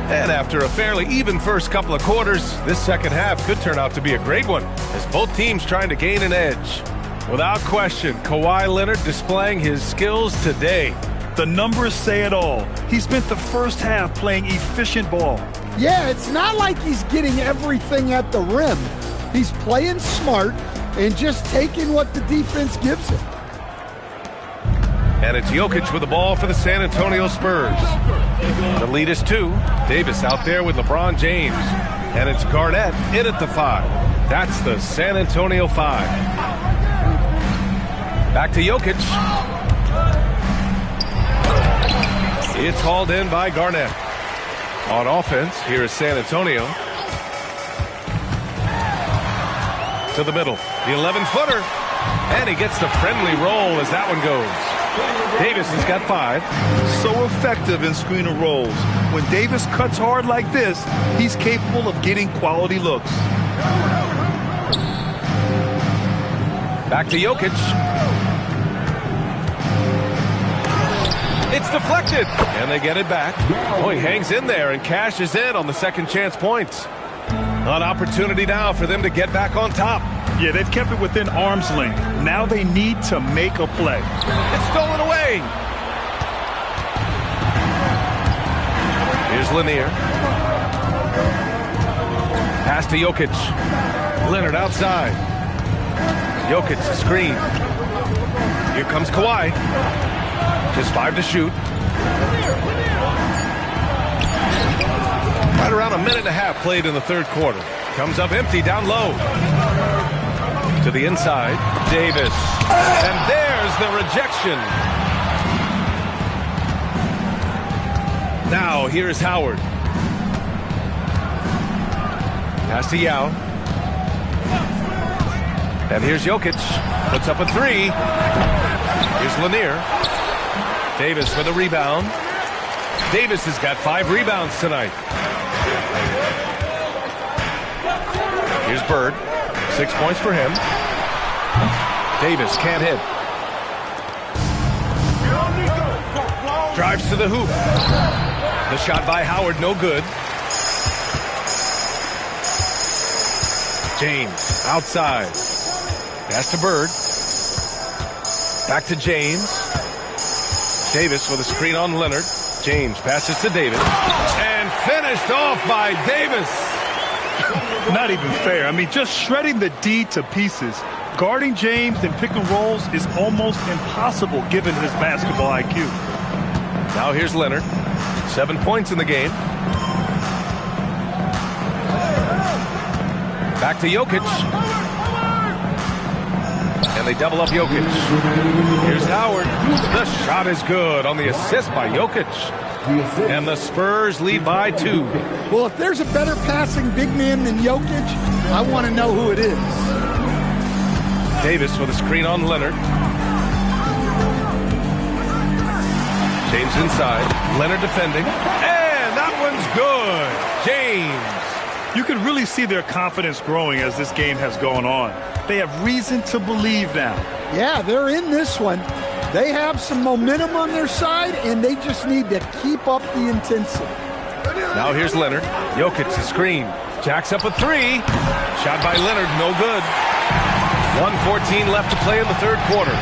And after a fairly even first couple of quarters, this second half could turn out to be a great one as both teams trying to gain an edge. Without question, Kawhi Leonard displaying his skills today. The numbers say it all. He spent the first half playing efficient ball. Yeah, it's not like he's getting everything at the rim. He's playing smart and just taking what the defense gives him. And it's Jokic with the ball for the San Antonio Spurs. The lead is 2. Davis out there with LeBron James. And it's Garnett in at the 5. That's the San Antonio 5. Back to Jokic. It's hauled in by Garnett. On offense, here is San Antonio. To the middle. The 11-footer. And he gets the friendly roll as that one goes. Davis has got 5. So effective in screen and rolls. When Davis cuts hard like this, he's capable of getting quality looks. Back to Jokic. It's deflected. And they get it back. Oh, he hangs in there and cashes in on the second chance points. An opportunity now for them to get back on top. Yeah, they've kept it within arm's length. Now they need to make a play. It's stolen away. Here's Lanier. Pass to Jokic. Leonard outside. Jokic screen. Here comes Kawhi. Just 5 to shoot. Right around a minute and a half played in the third quarter. Comes up empty down low. To the inside, Davis. And there's the rejection. Now here's Howard. Pass to Yao. And here's Jokic. Puts up a 3. Here's Lanier. Davis for the rebound. Davis has got 5 rebounds tonight. Here's Bird. 6 points for him. Davis can't hit. Drives to the hoop. The shot by Howard, no good. James outside. Pass to Bird. Back to James. Davis with a screen on Leonard. James passes to Davis. And finished off by Davis. Not even fair. I mean, just shredding the D to pieces. Guarding James in pick and rolls is almost impossible given his basketball IQ. Now here's Leonard. 7 points in the game. Back to Jokic. And they double up Jokic. Here's Howard. The shot is good on the assist by Jokic. And the Spurs lead by 2. Well, if there's a better passing big man than Jokic, I want to know who it is. Davis with a screen on Leonard. James inside. Leonard defending. And that one's good. James. You can really see their confidence growing as this game has gone on. They have reason to believe now. Yeah, they're in this one. They have some momentum on their side, and they just need to keep up the intensity. Now here's Leonard. Jokic the screen. Jacks up a 3. Shot by Leonard, no good. 1:14 left to play in the third quarter.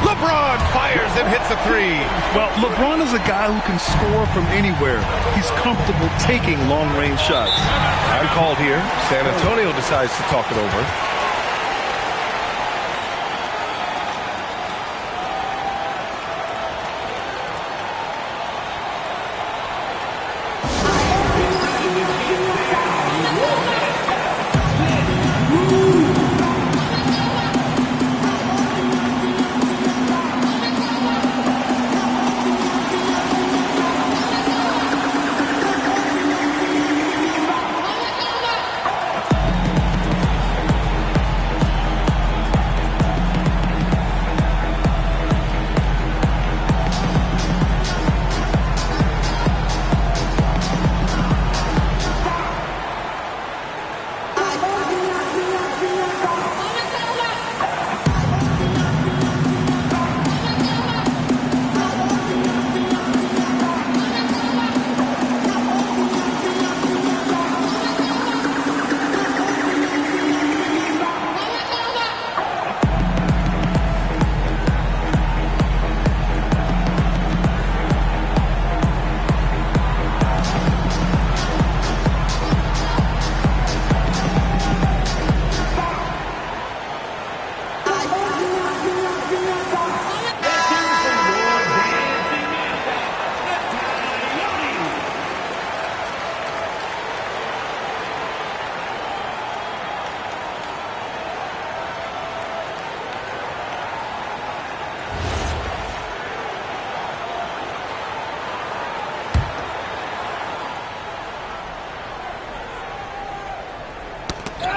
LeBron fires and hits a 3. Well, LeBron is a guy who can score from anywhere. He's comfortable taking long-range shots. Time called here. San Antonio decides to talk it over.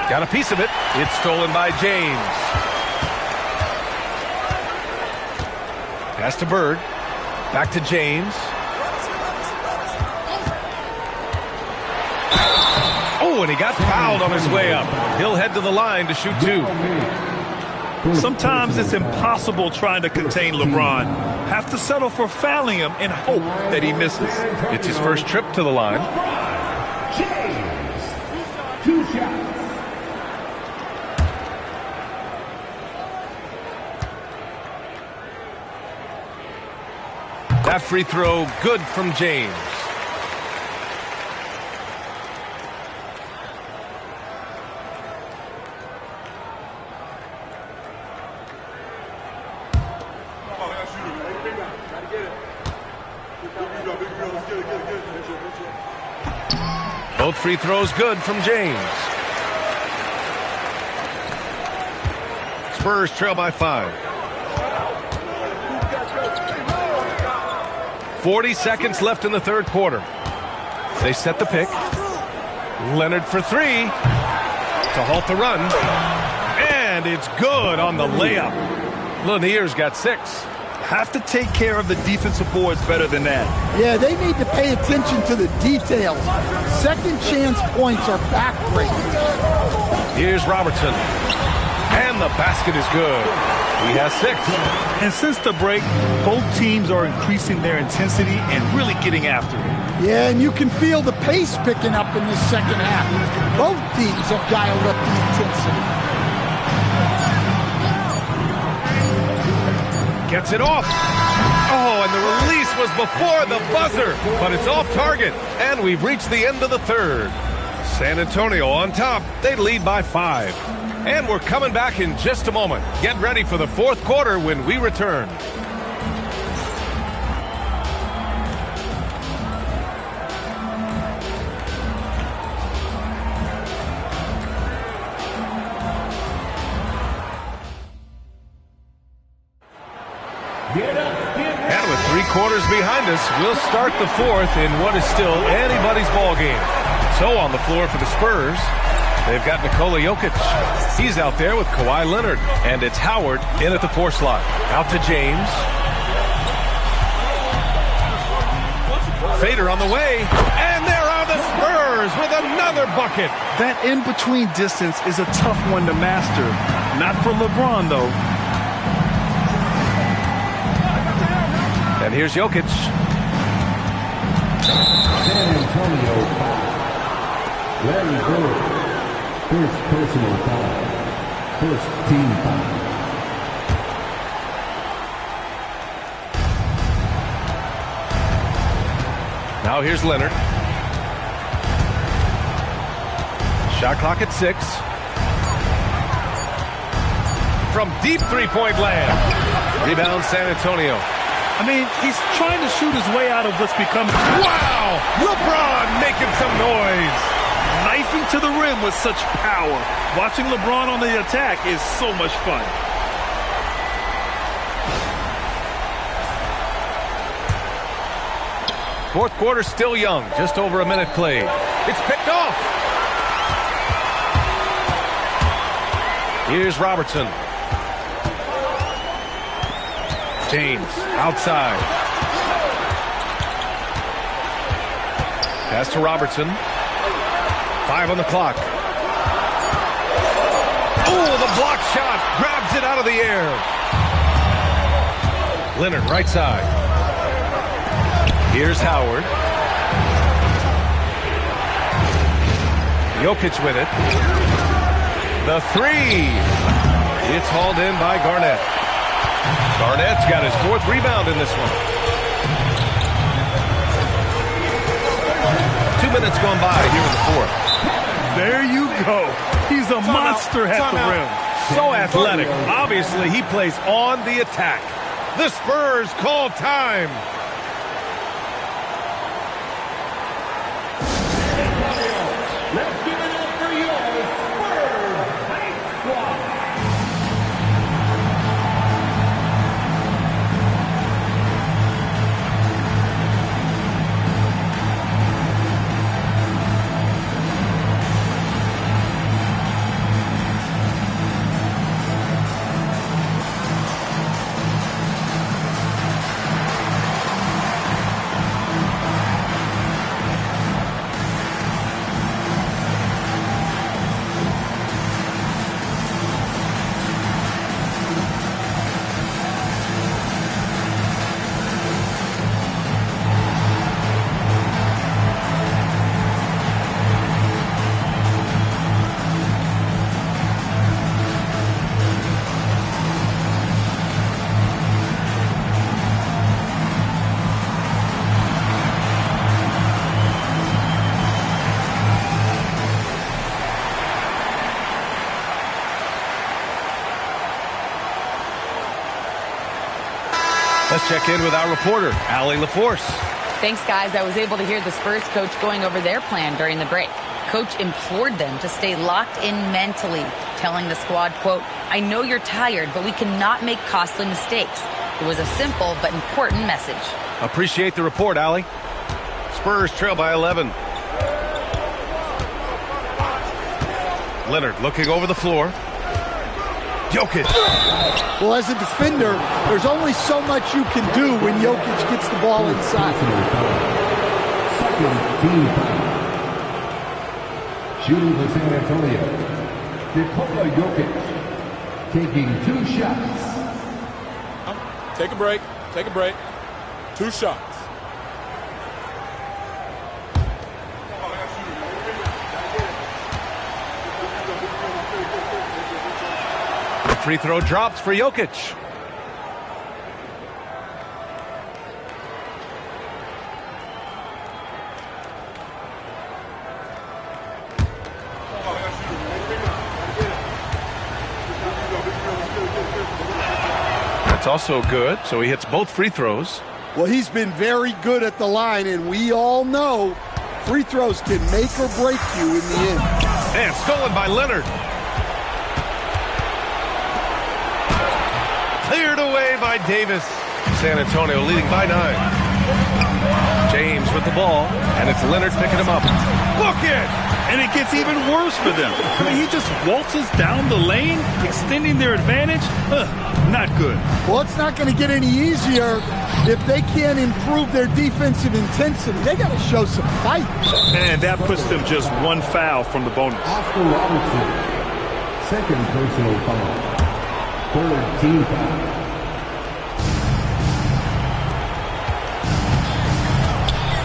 Got a piece of it. It's stolen by James. Pass to Bird. Back to James. Oh, and he got fouled on his way up. He'll head to the line to shoot 2. Sometimes it's impossible trying to contain LeBron. Have to settle for fouling him and hope that he misses. It's his first trip to the line. James, 2 shots. That free throw good from James. Both free throws good from James. Spurs trail by 5. 40 seconds left in the third quarter. They set the pick. Leonard for 3 to halt the run. And it's good on the layup. Lanier's got 6. Have to take care of the defensive boards better than that. Yeah, they need to pay attention to the details. Second chance points are backbreaking. Here's Robertson. And the basket is good. He has 6. And since the break, both teams are increasing their intensity and really getting after it. Yeah, and you can feel the pace picking up in this second half. Both teams have dialed up the intensity. Gets it off. Oh, and the release was before the buzzer, but it's off target, and we've reached the end of the third. San Antonio on top. They lead by 5. And we're coming back in just a moment. Get ready for the fourth quarter when we return. And with 3 quarters behind us, we'll start the fourth in what is still anybody's ball game. So on the floor for the Spurs, they've got Nikola Jokic. He's out there with Kawhi Leonard. And it's Howard in at the 4 slot. Out to James. Fader on the way. And there are the Spurs with another bucket. That in-between distance is a tough one to master. Not for LeBron, though. And here's Jokic. San Antonio foul. Larry Bird. First personal foul. First team foul. Now here's Leonard. Shot clock at 6. From deep three-point land. Rebound San Antonio. I mean, he's trying to shoot his way out of what's becoming... Wow! LeBron making some noise. Knifing to the rim with such power. Watching LeBron on the attack is so much fun. Fourth quarter still young. Just over a minute played. It's picked off. Here's Robertson. James outside. Pass to Robertson. 5 on the clock. Oh, the block shot. Grabs it out of the air. Leonard right side. Here's Howard. Jokic with it. The 3. It's hauled in by Garnett. Garnett's got his 4th rebound in this one. 2 minutes gone by here in the 4th. There you go. He's a monster at the rim. So athletic. Obviously, he plays on the attack. The Spurs call time. Let's give it up for your Spurs Bank Squad. check in with our reporter, Allie LaForce. Thanks, guys. I was able to hear the Spurs coach going over their plan during the break. Coach implored them to stay locked in mentally, telling the squad, quote, "I know you're tired, but we cannot make costly mistakes." It was a simple but important message. Appreciate the report, Allie. Spurs trail by 11. Leonard looking over the floor. Jokic. Well, as a defender, there's only so much you can do when Jokic gets the ball inside. Second team foul. Shooting for San Antonio, Nikola Jokic, taking 2 shots. Take a break. Take a break. 2 shots. The free throw drops for Jokic. That's also good, so he hits both free throws. Well, he's been very good at the line, and we all know free throws can make or break you in the end. And stolen by Leonard. Cleared away by Davis. San Antonio leading by 9. James with the ball, and it's Leonard picking him up. Book it! And it gets even worse for them. I mean, he just waltzes down the lane, extending their advantage. Not good. Well, it's not going to get any easier if they can't improve their defensive intensity. They got to show some fight. And that puts them just 1 foul from the bonus. Oscar Robertson, second personal foul. Third team foul.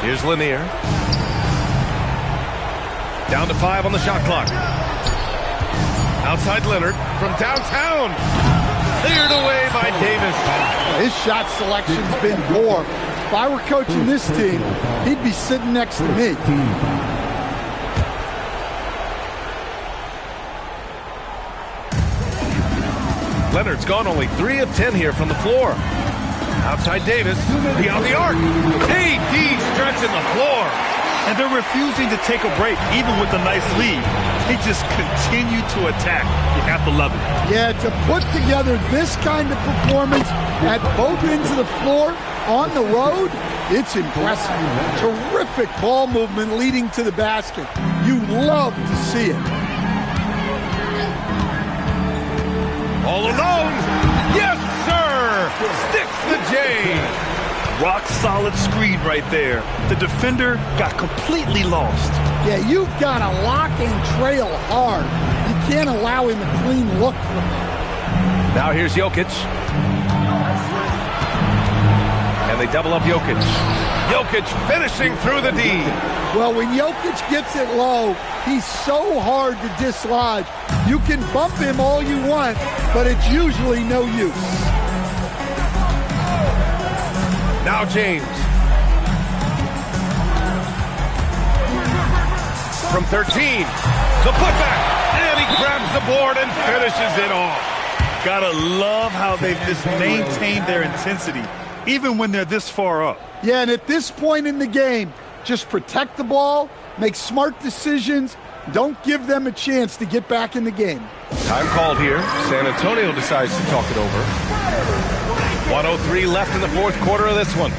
Here's Lanier. Down to 5 on the shot clock. Outside Leonard from downtown. Cleared away by Davis. His shot selection's been poor. If I were coaching this team, he'd be sitting next to me. Leonard's gone only 3 of 10 here from the floor. Outside Davis, beyond the arc. KD stretching the floor. And they're refusing to take a break, even with a nice lead. They just continue to attack. You have to love it. Yeah, to put together this kind of performance at both ends of the floor on the road, it's impressive. Terrific ball movement leading to the basket. You love to see it. All alone. Yes, sir. Sticks the J. Rock solid screen right there. The defender got completely lost. Yeah, you've got to lock and trail hard. You can't allow him a clean look from there. Now here's Jokic. And they double up Jokic. Jokic finishing through the D. Well, when Jokic gets it low, he's so hard to dislodge. You can bump him all you want, but it's usually no use. Now James. From 13, the putback, and he grabs the board and finishes it off. Gotta love how they've just maintained their intensity, even when they're this far up. Yeah, and at this point in the game, just protect the ball, make smart decisions, don't give them a chance to get back in the game. Time called here. San Antonio decides to talk it over. 1:03 left in the fourth quarter of this one.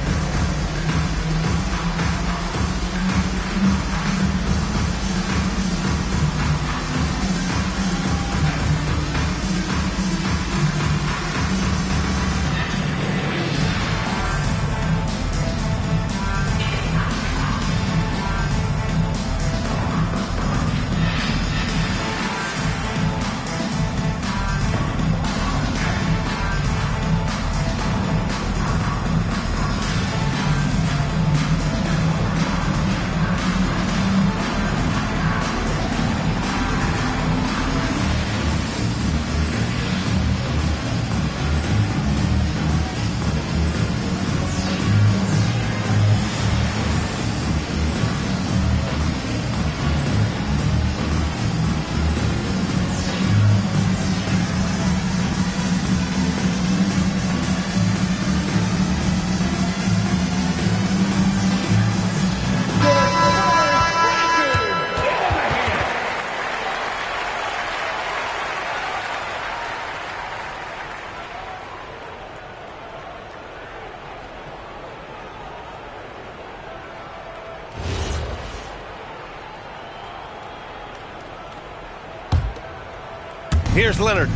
Here's Leonard.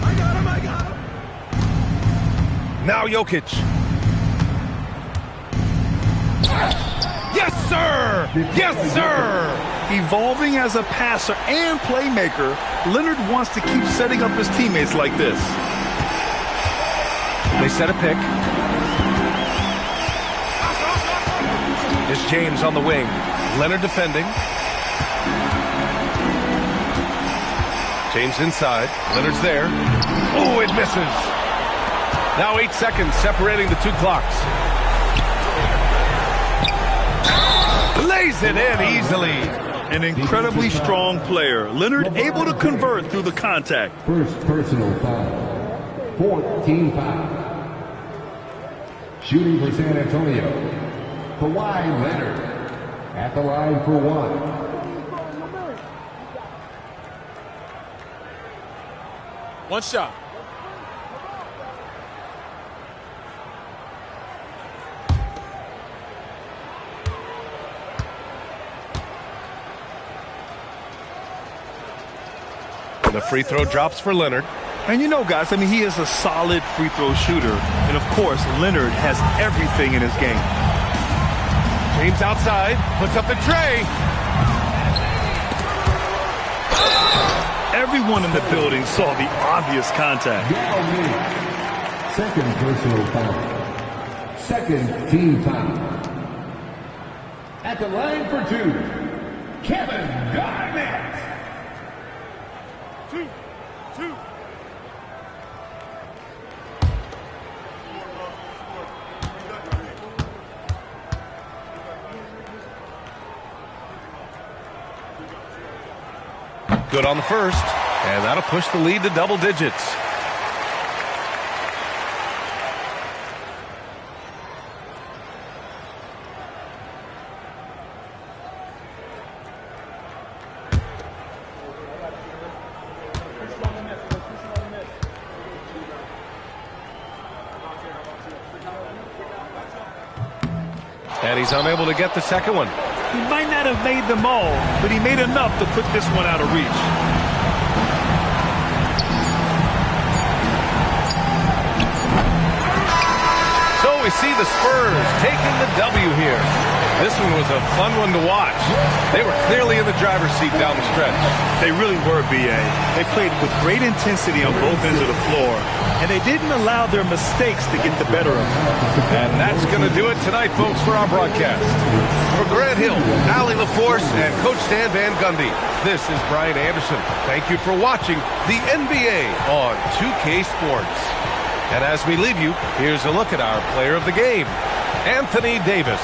I got him. Now Jokic. Yes, sir! Yes, sir! Evolving as a passer and playmaker, Leonard wants to keep setting up his teammates like this. They set a pick. It's James on the wing. Leonard defending. James inside. Leonard's there. Oh, it misses. Now 8 seconds separating the two clocks. Lays it in easily. An incredibly strong player. Leonard able to convert through the contact. First personal foul. 14 foul. Shooting for San Antonio. Kawhi Leonard at the line for one. One shot. The free throw drops for Leonard. And you know, guys, I mean, he is a solid free throw shooter. And, of course, Leonard has everything in his game. James outside, puts up the tray. Everyone in the building saw the obvious contact. Second personal foul. Second team foul. At the line for two, Kevin Garnett. Two. Good on the first, and that'll push the lead to double digits. And he's unable to get the second one. He might not have made them all, but he made enough to put this one out of reach. So we see the Spurs taking the W here. This one was a fun one to watch. They were clearly in the driver's seat down the stretch. They really were, B.A. They played with great intensity on both ends of the floor, and they didn't allow their mistakes to get the better of them. And that's going to do it tonight, folks, for our broadcast. For Grant Hill, Allie LaForce, and Coach Stan Van Gundy, this is Brian Anderson. Thank you for watching the NBA on 2K Sports. And as we leave you, here's a look at our player of the game, Anthony Davis.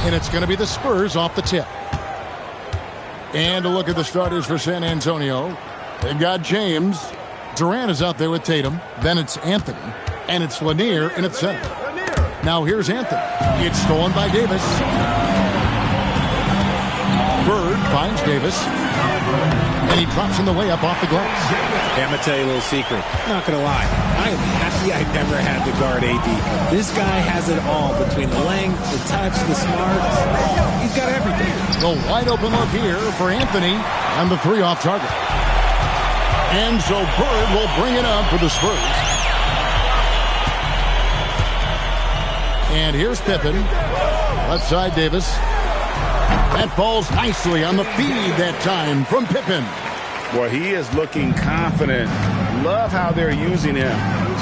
And it's going to be the Spurs off the tip. And a look at the starters for San Antonio. They've got James. Durant is out there with Tatum. Then it's Anthony. And it's Lanier in its center. Now here's Anthony. It's stolen by Davis. Bird finds Davis. And he drops in the layup off the glass. Hey, I'm going to tell you a little secret. Not going to lie. I am happy I never had to guard AD. This guy has it all between the length, the touch, the smarts. He's got everything. The wide open look here for Anthony. And the three off target. And so Bird will bring it up for the Spurs. And here's Pippen. Left side Davis. That falls nicely on the feed that time from Pippen. Boy, he is looking confident. Love how they're using him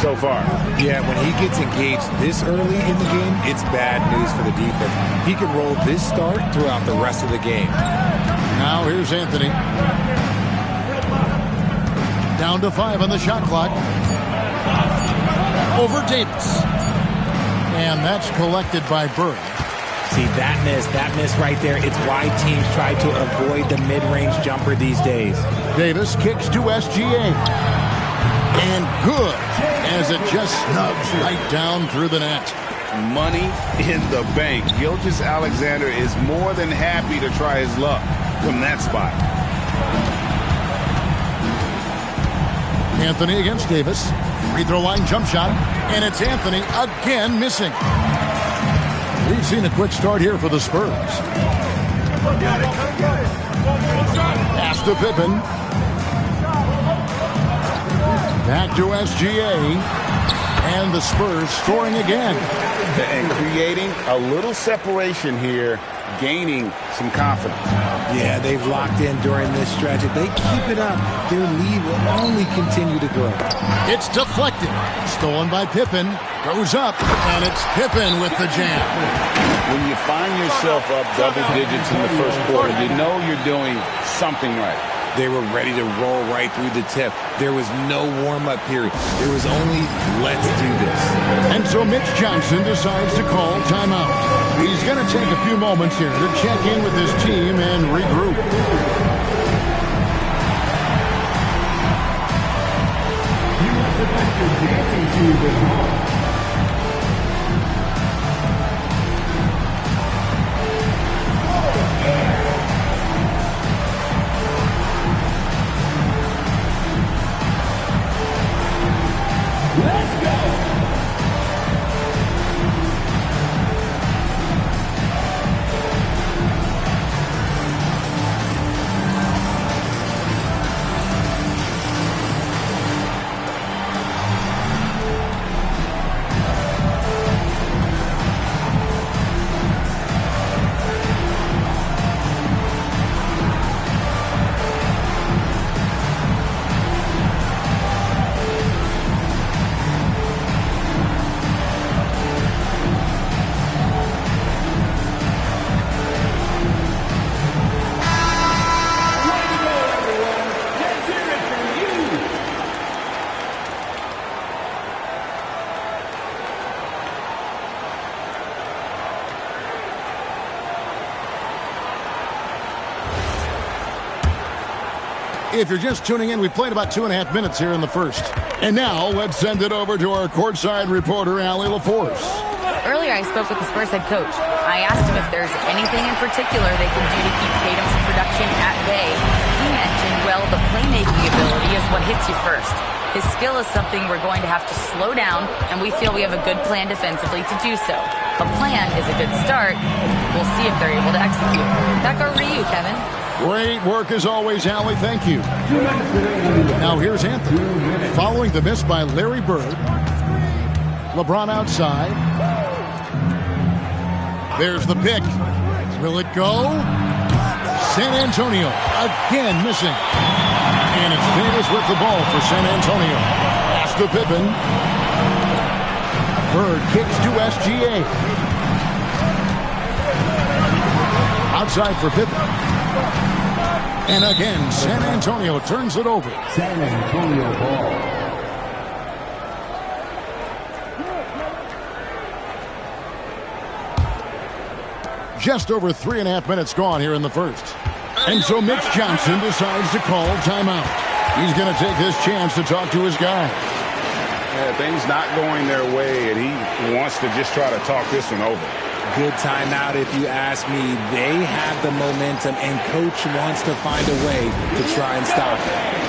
so far. Yeah, when he gets engaged this early in the game, it's bad news for the defense. He can roll this start throughout the rest of the game. Now here's Anthony. Down to 5 on the shot clock. Over Davis. And that's collected by Bird. See, that miss right there, it's why teams try to avoid the mid-range jumper these days. Davis kicks to SGA. And good, as it just snugs right down through the net. Money in the bank. Gilgeous-Alexander is more than happy to try his luck from that spot. Anthony against Davis. Free throw line jump shot. And it's Anthony again missing. We've seen a quick start here for the Spurs. Pass to Pippen. Back to SGA. And the Spurs scoring again. And creating a little separation here, gaining some confidence. Yeah, they've locked in during this stretch. If they keep it up, their lead will only continue to grow. It's deflected. Stolen by Pippen. Goes up, and it's Pippen with the jam. When you find yourself up double digits in the first quarter, you know you're doing something right. They were ready to roll right through the tip. There was no warm-up period. There was only, let's do this. And so Mitch Johnson decides to call timeout. He's going to take a few moments here to check in with his team and regroup. You must select your dancing shoes at home. Let's go! If you're just tuning in, we played about 2.5 minutes here in the first. And now, let's send it over to our courtside reporter, Allie LaForce. Earlier, I spoke with the Spurs head coach. I asked him if there's anything in particular they can do to keep Tatum's production at bay. He mentioned, well, the playmaking ability is what hits you first. His skill is something we're going to have to slow down, and we feel we have a good plan defensively to do so. A plan is a good start. We'll see if they're able to execute. Back over to you, Kevin. Great work as always, Allie. Thank you. Now here's Anthony. Following the miss by Larry Bird. LeBron outside. There's the pick. Will it go? San Antonio again missing. And it's Davis with the ball for San Antonio. Pass to Pippen. Bird kicks to SGA. Outside for Pippen. And again, San Antonio turns it over. San Antonio ball. Just over 3.5 minutes gone here in the first. And so Mitch Johnson decides to call timeout. He's going to take this chance to talk to his guys. Yeah, things not going their way, and he wants to just try to talk this one over. Good timeout if you ask me. They have the momentum, and Coach wants to find a way to try and stop it.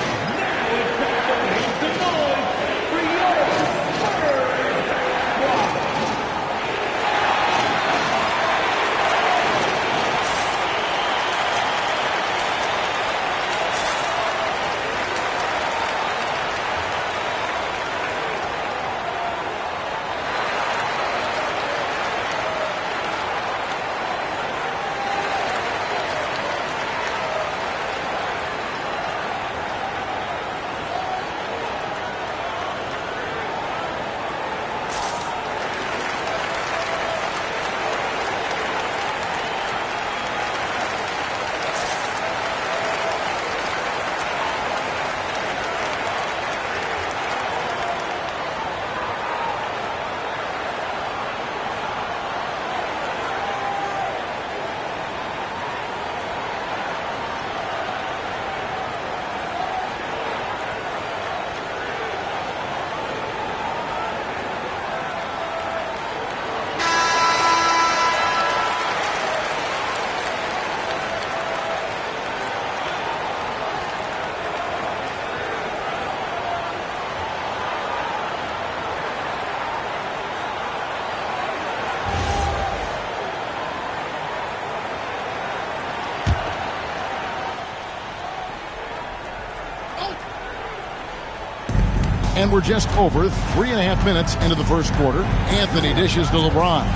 And we're just over 3.5 minutes into the first quarter. Anthony dishes to LeBron.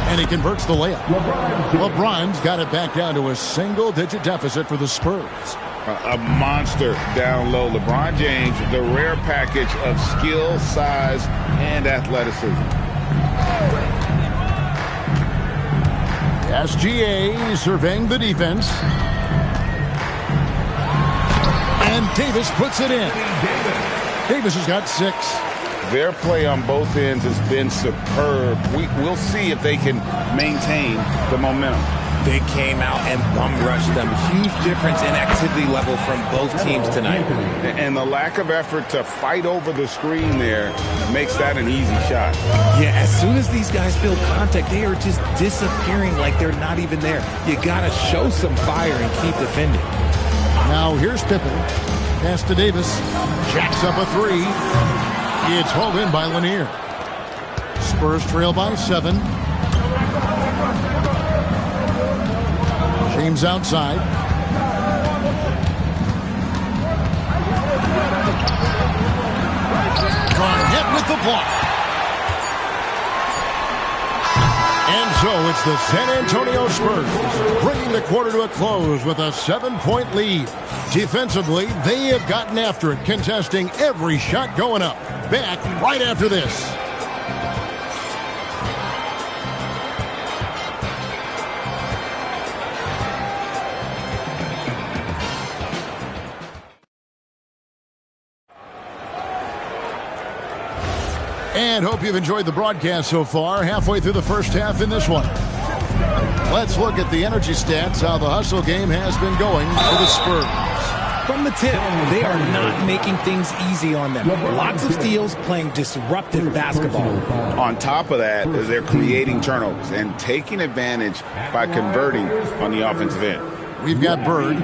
And he converts the layup. LeBron's got it back down to a single-digit deficit for the Spurs. A monster down low. LeBron James, the rare package of skill, size, and athleticism. SGA surveying the defense. And Davis puts it in. Davis has got 6. Their play on both ends has been superb. We'll see if they can maintain the momentum. They came out and bum rushed them. Huge difference in activity level from both teams tonight. And the lack of effort to fight over the screen there makes that an easy shot. Yeah, as soon as these guys feel contact, they are just disappearing like they're not even there. You got to show some fire and keep defending. Now here's Pippen. Pass to Davis. Jacks up a 3. It's hauled in by Lanier. Spurs trail by 7. James outside. Garnett with the block. And so it's the San Antonio Spurs bringing the quarter to a close with a 7-point lead. Defensively, they have gotten after it, contesting every shot going up. Back right after this. And hope you've enjoyed the broadcast so far. Halfway through the first half in this one. Let's look at the energy stats, how the hustle game has been going for the Spurs. From the tip, they are not making things easy on them. Lots of steals, playing disruptive basketball. On top of that, they're creating turnovers and taking advantage by converting on the offensive end. We've got Bird,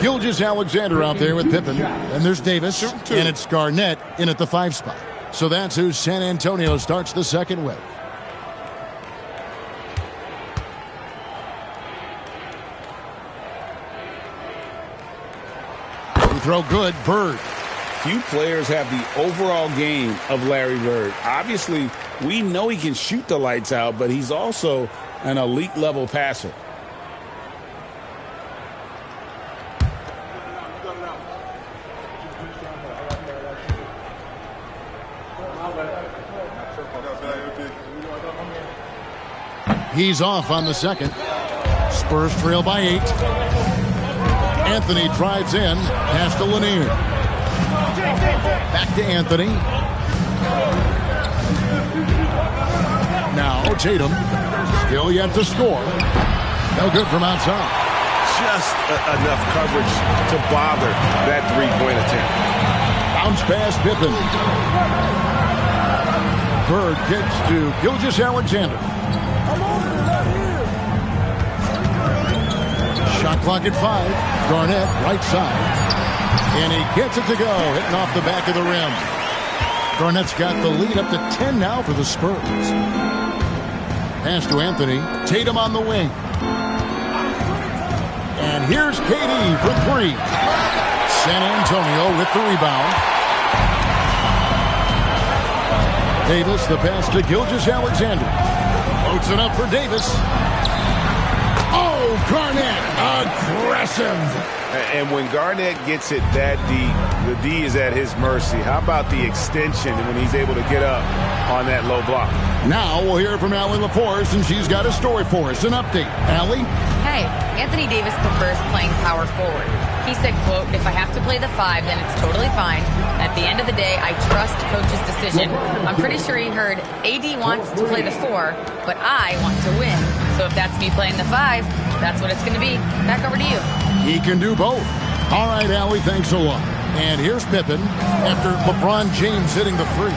Gilgeous-Alexander out there with Pippen, and there's Davis, and it's Garnett in at the 5 spot. So that's who San Antonio starts the second with. Throw good, Bird. Few players have the overall game of Larry Bird. Obviously, we know he can shoot the lights out, but he's also an elite level passer. He's off on the second. Spurs trail by 8. Anthony drives in. Pass to Lanier. Back to Anthony. Now Tatum. Still yet to score. No good from outside. Just enough coverage to bother that three-point attempt. Bounce pass Pippen. Bird kicks to Gilgeous-Alexander. Shot clock at 5. Garnett, right side. And he gets it to go, hitting off the back of the rim. Garnett's got the lead up to 10 now for the Spurs. Pass to Anthony. Tatum on the wing. And here's KD for 3. San Antonio with the rebound. Davis, the pass to Gilgeous-Alexander. Floats it up for Davis. Oh, Garnett, aggressive. And when Garnett gets it that deep, the D is at his mercy. How about the extension when he's able to get up on that low block? Now we'll hear from Allie LaForce, and she's got a story for us. An update. Allie? Hey, Anthony Davis prefers playing power forward. He said, quote, if I have to play the 5, then it's totally fine. At the end of the day, I trust coach's decision. I'm pretty sure he heard AD wants to play the 4, but I want to win. So if that's me playing the 5, that's what it's going to be. Back over to you. He can do both. All right, Allie, thanks a lot. And here's Pippen after LeBron James hitting the 3.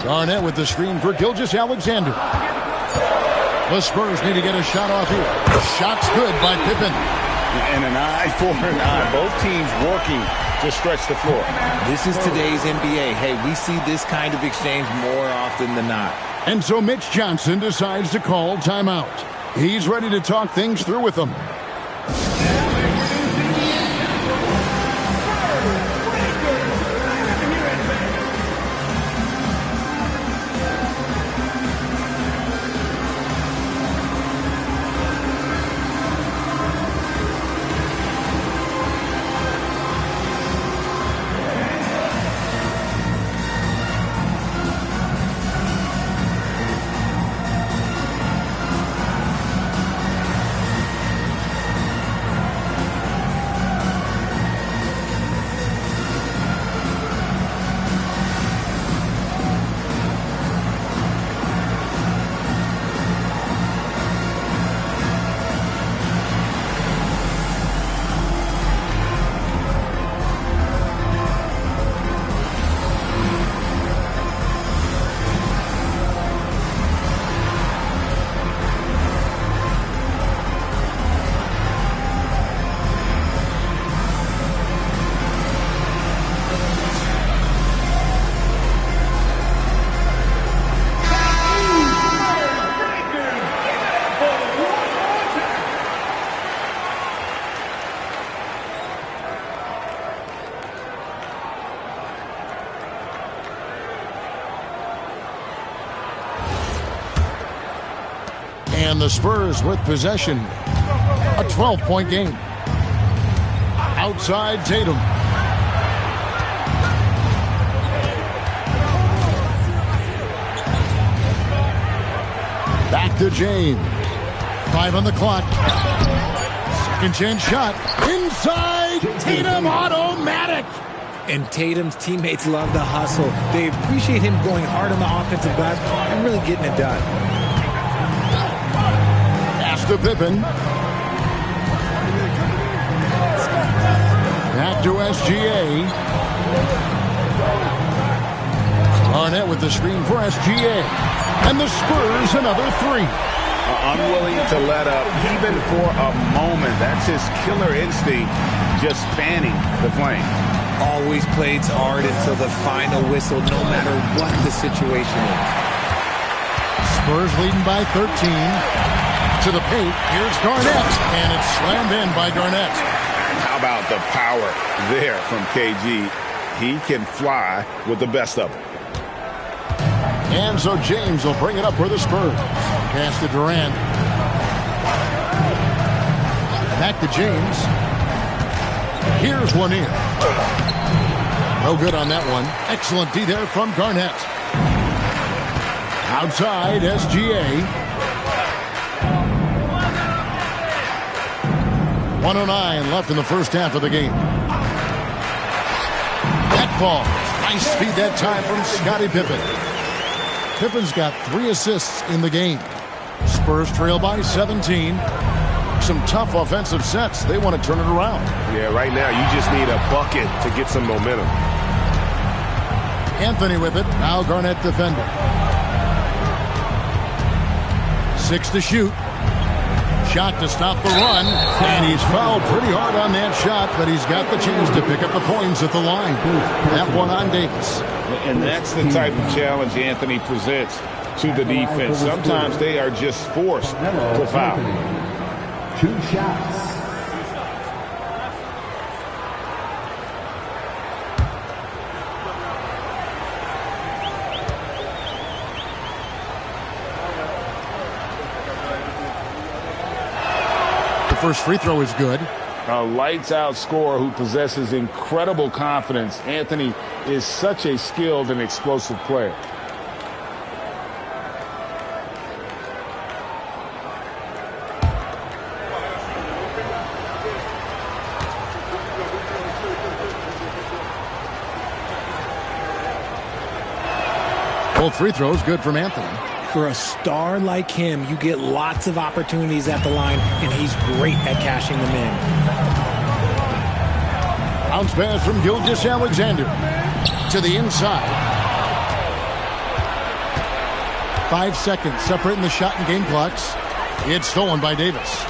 Garnett with the screen for Gilgeous-Alexander. The Spurs need to get a shot off here. Shot's good by Pippen. And an eye for an eye. Both teams working to stretch the floor. This is today's NBA. Hey, we see this kind of exchange more often than not. And so Mitch Johnson decides to call timeout. He's ready to talk things through with them. And the Spurs with possession. A 12-point game. Outside Tatum. Back to James. 5 on the clock. Second chance shot. Inside. Tatum automatic. And Tatum's teammates love the hustle. They appreciate him going hard on the offensive glass and really getting it done. Pass to Pippen. Back to SGA. Garnett with the screen for SGA. And the Spurs another 3. Unwilling to let up even for a moment. That's his killer instinct, just fanning the flame. Always plays hard until the final whistle, no matter what the situation is. Spurs leading by 13. To the paint, here's Garnett, and it's slammed in by Garnett. How about the power there from KG? He can fly with the best of them. And so James will bring it up for the Spurs. Pass to Durant. Back to James. Here's Lanier. No good on that one. Excellent D there from Garnett. Outside, SGA. 1:09 left in the first half of the game. That falls. Nice feed that time from Scottie Pippen. Pippen's got 3 assists in the game. Spurs trail by 17. Some tough offensive sets. They want to turn it around. Yeah, right now you just need a bucket to get some momentum. Anthony with it. Now Garnett defending. 6 to shoot. Shot to stop the run. And he's fouled pretty hard on that shot, but he's got the chance to pick up the points at the line. That one on Davis. And that's the type of challenge Anthony presents to the defense. Sometimes they are just forced to foul. 2 shots. The first free throw is good. A lights-out scorer who possesses incredible confidence. Anthony is such a skilled and explosive player. Both free throws good from Anthony. For a star like him, you get lots of opportunities at the line, and he's great at cashing them in. Bounce pass from Gilgeous-Alexander to the inside. 5 seconds separating the shot and game clocks. It's stolen by Davis.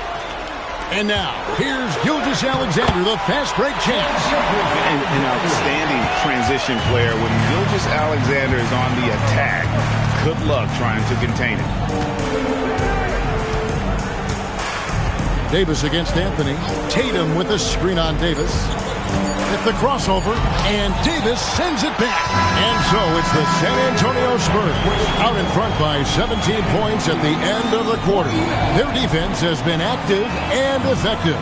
And now, here's Gilgeous-Alexander, the fast break chance. An outstanding transition player. When Gilgeous-Alexander is on the attack, good luck trying to contain it. Davis against Anthony. Tatum with the screen on Davis. At the crossover, and Davis sends it back. And so it's the San Antonio Spurs out in front by 17 points at the end of the quarter. Their defense has been active and effective.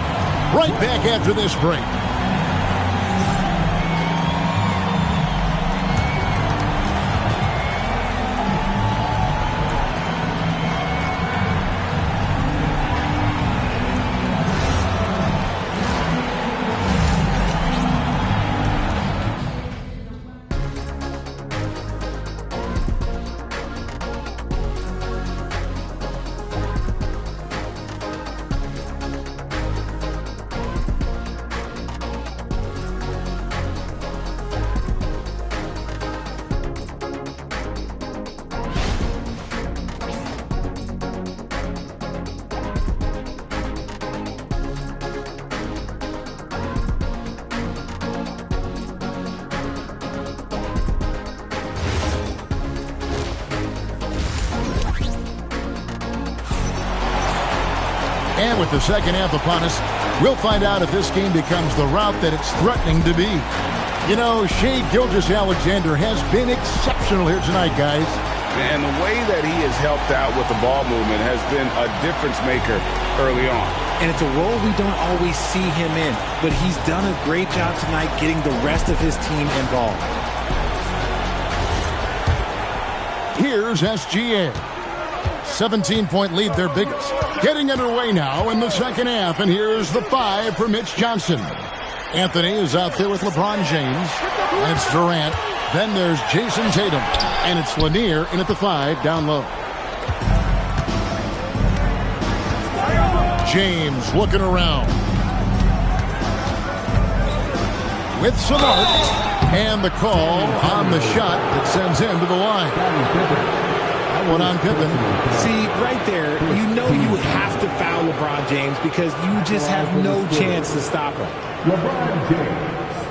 Right back after this break. And with the second half upon us, we'll find out if this game becomes the route that it's threatening to be. You know, Shai Gilgeous-Alexander has been exceptional here tonight, guys. And the way that he has helped out with the ball movement has been a difference maker early on. And it's a role we don't always see him in, but he's done a great job tonight getting the rest of his team involved. Here's SGA. 17-point lead, their biggest. Getting underway now in the second half, and here's the 5 for Mitch Johnson. Anthony is out there with LeBron James, and it's Durant. Then there's Jason Tatum, and it's Lanier in at the 5 down low. James looking around. With some art, and the call on the shot that sends him to the line. One on Pippen. See, right there, you know you have to foul LeBron James because you just have no chance to stop him. LeBron James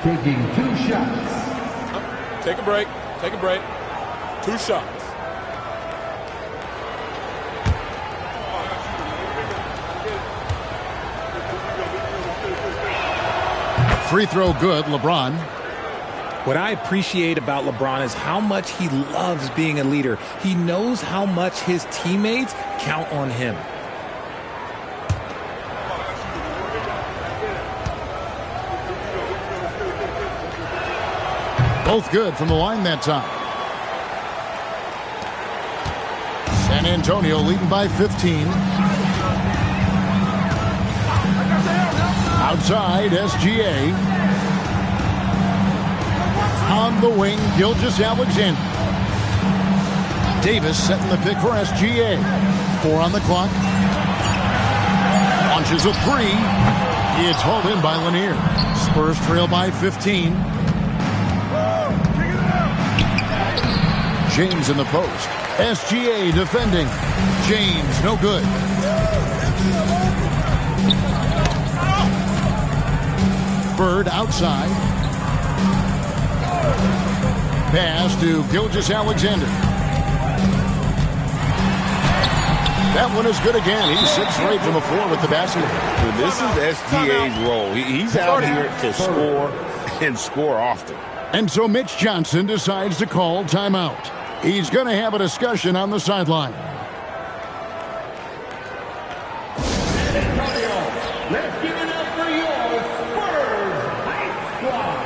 taking 2 shots. Take a break. Take a break. 2 shots. Free throw good, LeBron. What I appreciate about LeBron is how much he loves being a leader. He knows how much his teammates count on him. Both good from the line that time. San Antonio leading by 15. Outside, SGA. On On the wing, Gilgeous-Alexander. Davis setting the pick for SGA. 4 on the clock. Launches a 3. It's hauled in by Lanier. Spurs trail by 15. James in the post. SGA defending. James, no good. Bird outside. Pass to Gilgeous-Alexander. That one is good again. He's 6 straight from the floor with the basket. This is SGA's role. He's out here to score and score often. And so Mitch Johnson decides to call timeout. He's going to have a discussion on the sideline. Let's give it up for your Spurs Hype Squad.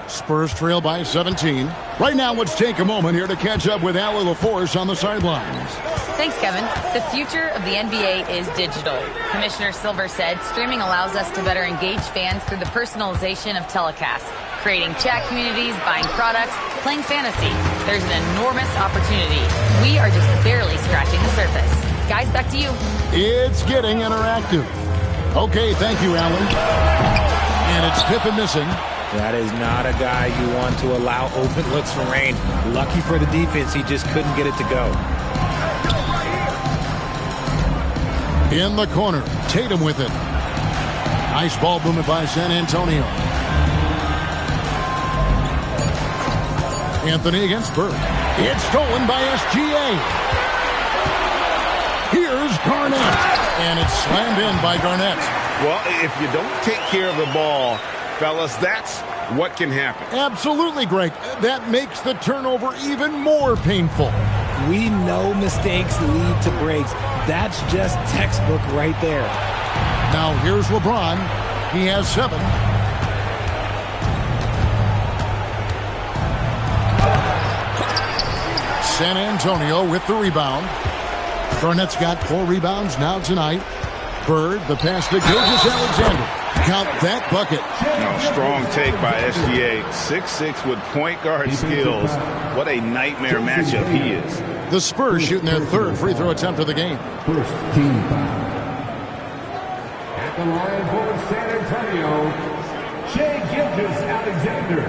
Spurs trail by 17. Right now, let's take a moment here to catch up with Allie LaForce on the sidelines. Thanks, Kevin. The future of the NBA is digital. Commissioner Silver said streaming allows us to better engage fans through the personalization of telecasts, creating chat communities, buying products, playing fantasy. There's an enormous opportunity. We are just barely scratching the surface. Guys, back to you. It's getting interactive. Okay, thank you, Allie. And it's Pippen missing. That is not a guy you want to allow open looks from Rain. Lucky for the defense, he just couldn't get it to go. In the corner, Tatum with it. Nice ball movement by San Antonio. Anthony against Bird. It's stolen by SGA. Here's Garnett. And it's slammed in by Garnett. Well, if you don't take care of the ball, fellas, that's what can happen. Absolutely, Greg. That makes the turnover even more painful. We know mistakes lead to breaks. That's just textbook right there. Now here's LeBron. He has 7. San Antonio with the rebound. Garnett's got 4 rebounds now tonight. Bird, the pass to Gilgeous-Alexander. Count that bucket. Strong take by SGA. 6'6" with point guard skills. What a nightmare matchup he is. The Spurs shooting their 3rd free throw attempt of the game. First team foul. At the line for San Antonio, Shai Gilgeous-Alexander.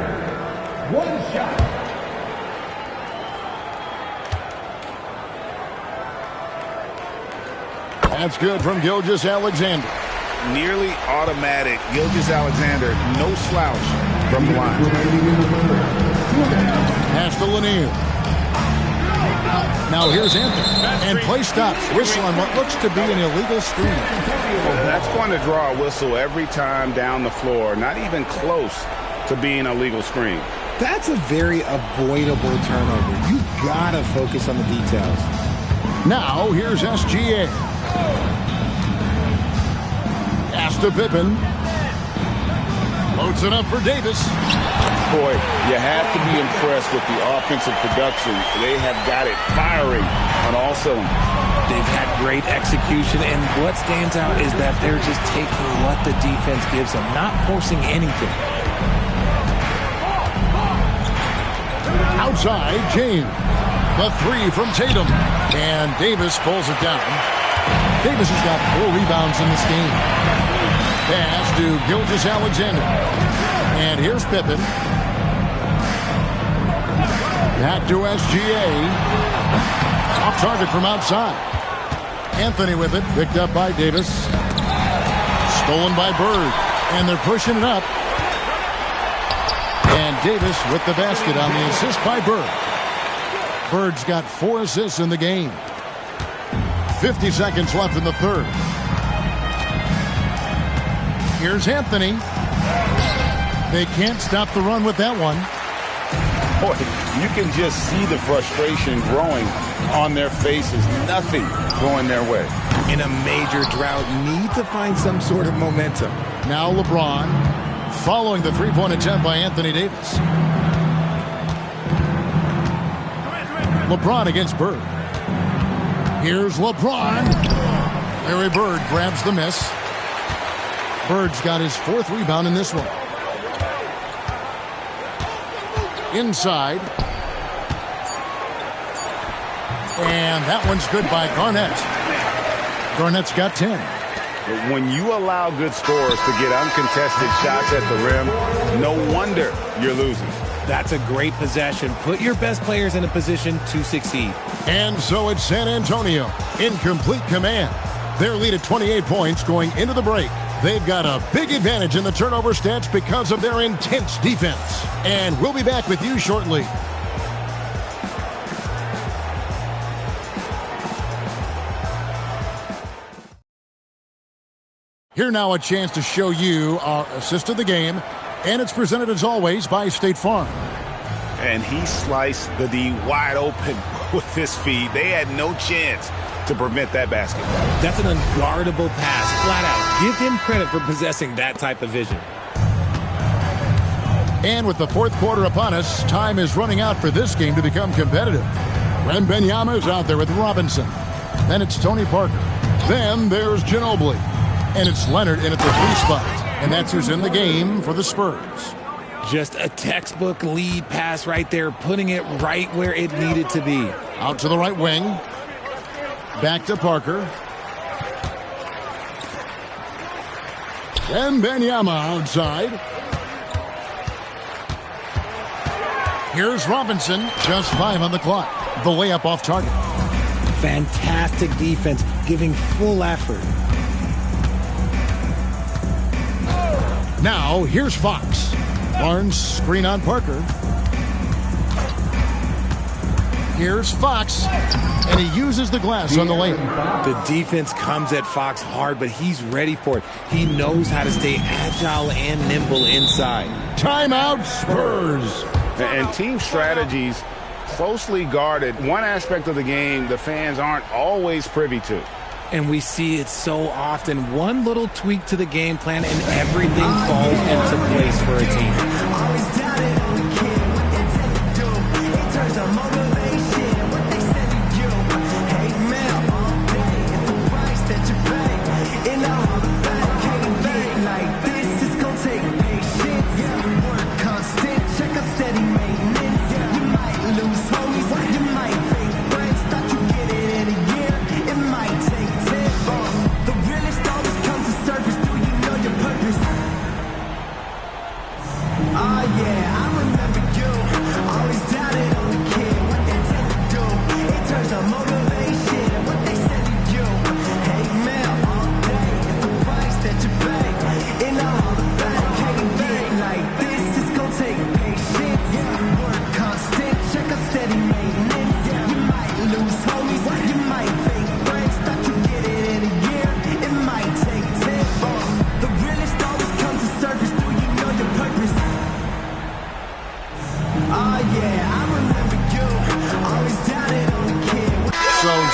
1 shot. That's good from Gilgeous-Alexander. Nearly automatic. Gilgeous-Alexander, no slouch from the line. Pass to Lanier. Now here's Anthony. And play stops. Whistle on what looks to be an illegal screen. Well, that's going to draw a whistle every time down the floor. Not even close to being a legal screen. That's a very avoidable turnover. You gotta focus on the details. Now here's SGA. Pass to Pippen. Loads it up for Davis. Boy, you have to be impressed with the offensive production. They have got it firing on all cylinders. They've had great execution, and what stands out is that they're just taking what the defense gives them, not forcing anything. Outside, James. The three from Tatum. And Davis pulls it down. Davis has got 4 rebounds in this game. Pass to Gilgeous-Alexander. And here's Pippen. Back to SGA. Off target from outside. Anthony with it. Picked up by Davis. Stolen by Bird. And they're pushing it up. And Davis with the basket on the assist by Bird. Bird's got 4 assists in the game. 50 seconds left in the third. Here's Anthony. They can't stop the run with that one. Boy, you can just see the frustration growing on their faces. Nothing going their way. In a major drought, need to find some sort of momentum. Now LeBron, following the three-point attempt by Anthony Davis. LeBron against Bird. Here's LeBron. Larry Bird grabs the miss. Bird's got his 4th rebound in this one. Inside. And that one's good by Garnett. Garnett's got 10. But when you allow good scorers to get uncontested shots at the rim, no wonder you're losing. That's a great possession. Put your best players in a position to succeed. And so it's San Antonio in complete command. Their lead at 28 points going into the break. They've got a big advantage in the turnover stats because of their intense defense. And we'll be back with you shortly. Here now a chance to show you our assist of the game. And it's presented as always by State Farm. And he sliced the D wide open with his feed. They had no chance to prevent that basket. That's an unguardable pass, flat out. Give him credit for possessing that type of vision. And with the 4th quarter upon us, time is running out for this game to become competitive. Wembanyama is out there with Robinson. Then it's Tony Parker. Then there's Ginobili. And it's Leonard in at the 3 spot. And that's who's in the game for the Spurs. Just a textbook lead pass right there, putting it right where it needed to be. Out to the right wing. Back to Parker. Wembanyama outside. Here's Robinson. Just 5 on the clock. The layup off target. Fantastic defense, giving full effort. Now, here's Fox. Barnes screen on Parker. Here's Fox, and he uses the glass on the layup. The defense comes at Fox hard, but he's ready for it. He knows how to stay agile and nimble inside. Timeout, Spurs. And team strategies closely guarded. One aspect of the game the fans aren't always privy to. And we see it so often. One little tweak to the game plan and everything falls into place for a team.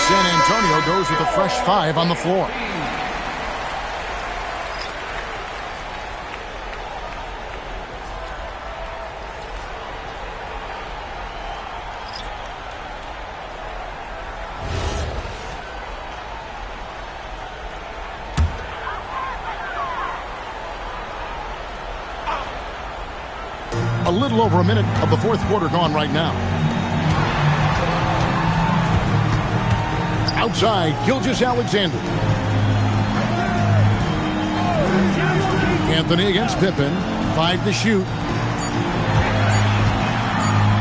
San Antonio goes with a fresh 5 on the floor. little over a minute of the fourth quarter gone right now. Outside, Gilgeous-Alexander. Anthony against Pippen. 5 to shoot.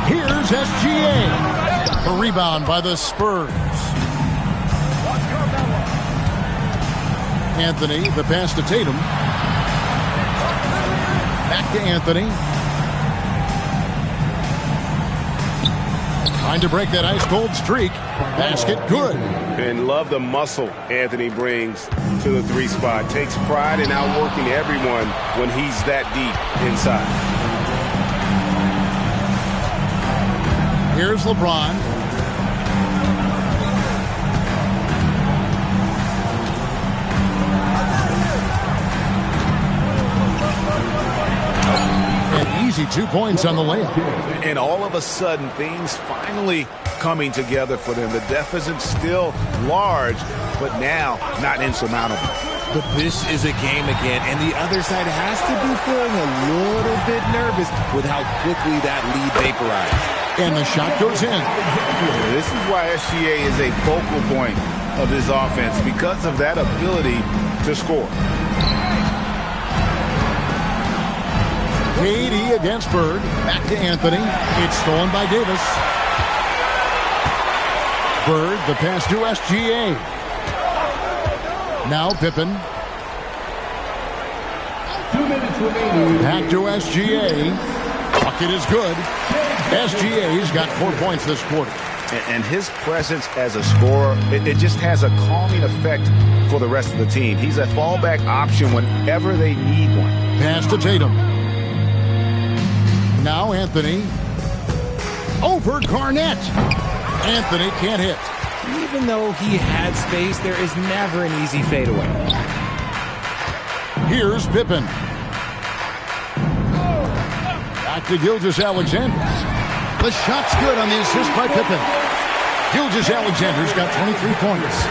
Here's SGA. A rebound by the Spurs. Anthony, the pass to Tatum. Back to Anthony. Trying to break that ice-cold streak. Basket good. And love the muscle Anthony brings to the 3 spot. Takes pride in outworking everyone when he's that deep inside. Here's LeBron. An easy 2 points on the layup. And all of a sudden, things finally coming together for them. The deficit's still large, but now not insurmountable. But this is a game again, and the other side has to be feeling a little bit nervous with how quickly that lead vaporized. And the shot goes in. This is why SGA is a focal point of this offense, because of that ability to score. KD against Bird. Back to Anthony. It's stolen by Davis. Bird, the pass to SGA. Now Pippen. 2 minutes remaining. Back to SGA. Bucket is good. SGA's got 4 points this quarter. And his presence as a scorer, it just has a calming effect for the rest of the team. He's a fallback option whenever they need one. Pass to Tatum. Now Anthony. Over Garnett. Anthony can't hit. Even though he had space, there is never an easy fadeaway. Here's Pippen. Back to Gilgeous-Alexander. The shot's good on the assist by Pippen. Gilgeous-Alexander's got 23 points.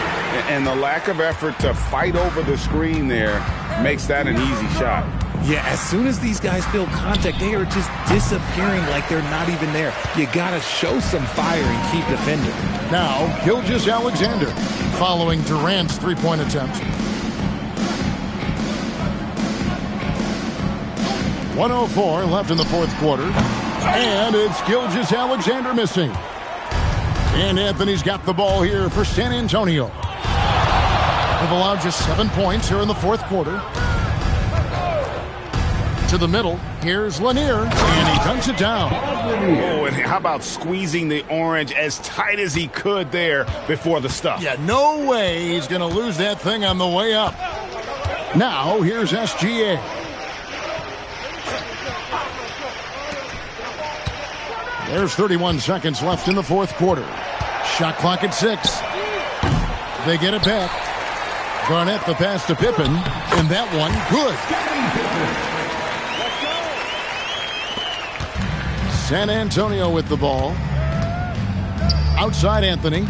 And the lack of effort to fight over the screen there makes that an easy shot. Yeah, as soon as these guys feel contact, they are just disappearing like they're not even there. You got to show some fire and keep defending. Now, Gilgeous-Alexander following Durant's three-point attempt. 1:04 left in the fourth quarter. And it's Gilgeous-Alexander missing. And Anthony's got the ball here for San Antonio. They've allowed just 7 points here in the fourth quarter. To the middle, here's Lanier, and he dunks it down. Oh, and how about squeezing the orange as tight as he could there before the stuff? Yeah, no way he's going to lose that thing on the way up. Now, here's SGA. There's 31 seconds left in the fourth quarter. Shot clock at 6. They get it back. Garnett the pass to Pippen, and that one good. San Antonio with the ball. Outside Anthony.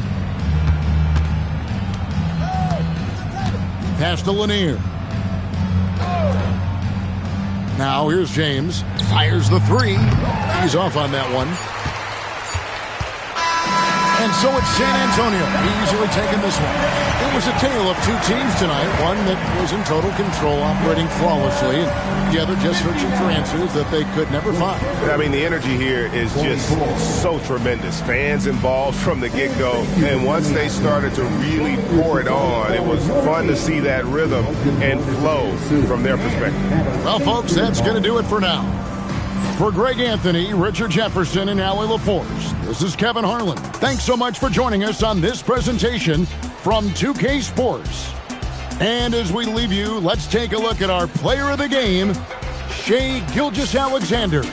Pass to Lanier. Now here's James. Fires the three. He's off on that one. And so it's San Antonio easily taking this one. It was a tale of two teams tonight. One that was in total control, operating flawlessly, and the other just searching for answers that they could never find. I mean, the energy here is just so tremendous. Fans involved from the get-go, and once they started to really pour it on, it was fun to see that rhythm and flow from their perspective. Well, folks, that's going to do it for now. For Greg Anthony, Richard Jefferson, and Allie LaForce, this is Kevin Harlan. Thanks so much for joining us on this presentation from 2K Sports. And as we leave you, let's take a look at our player of the game, Shai Gilgeous-Alexander.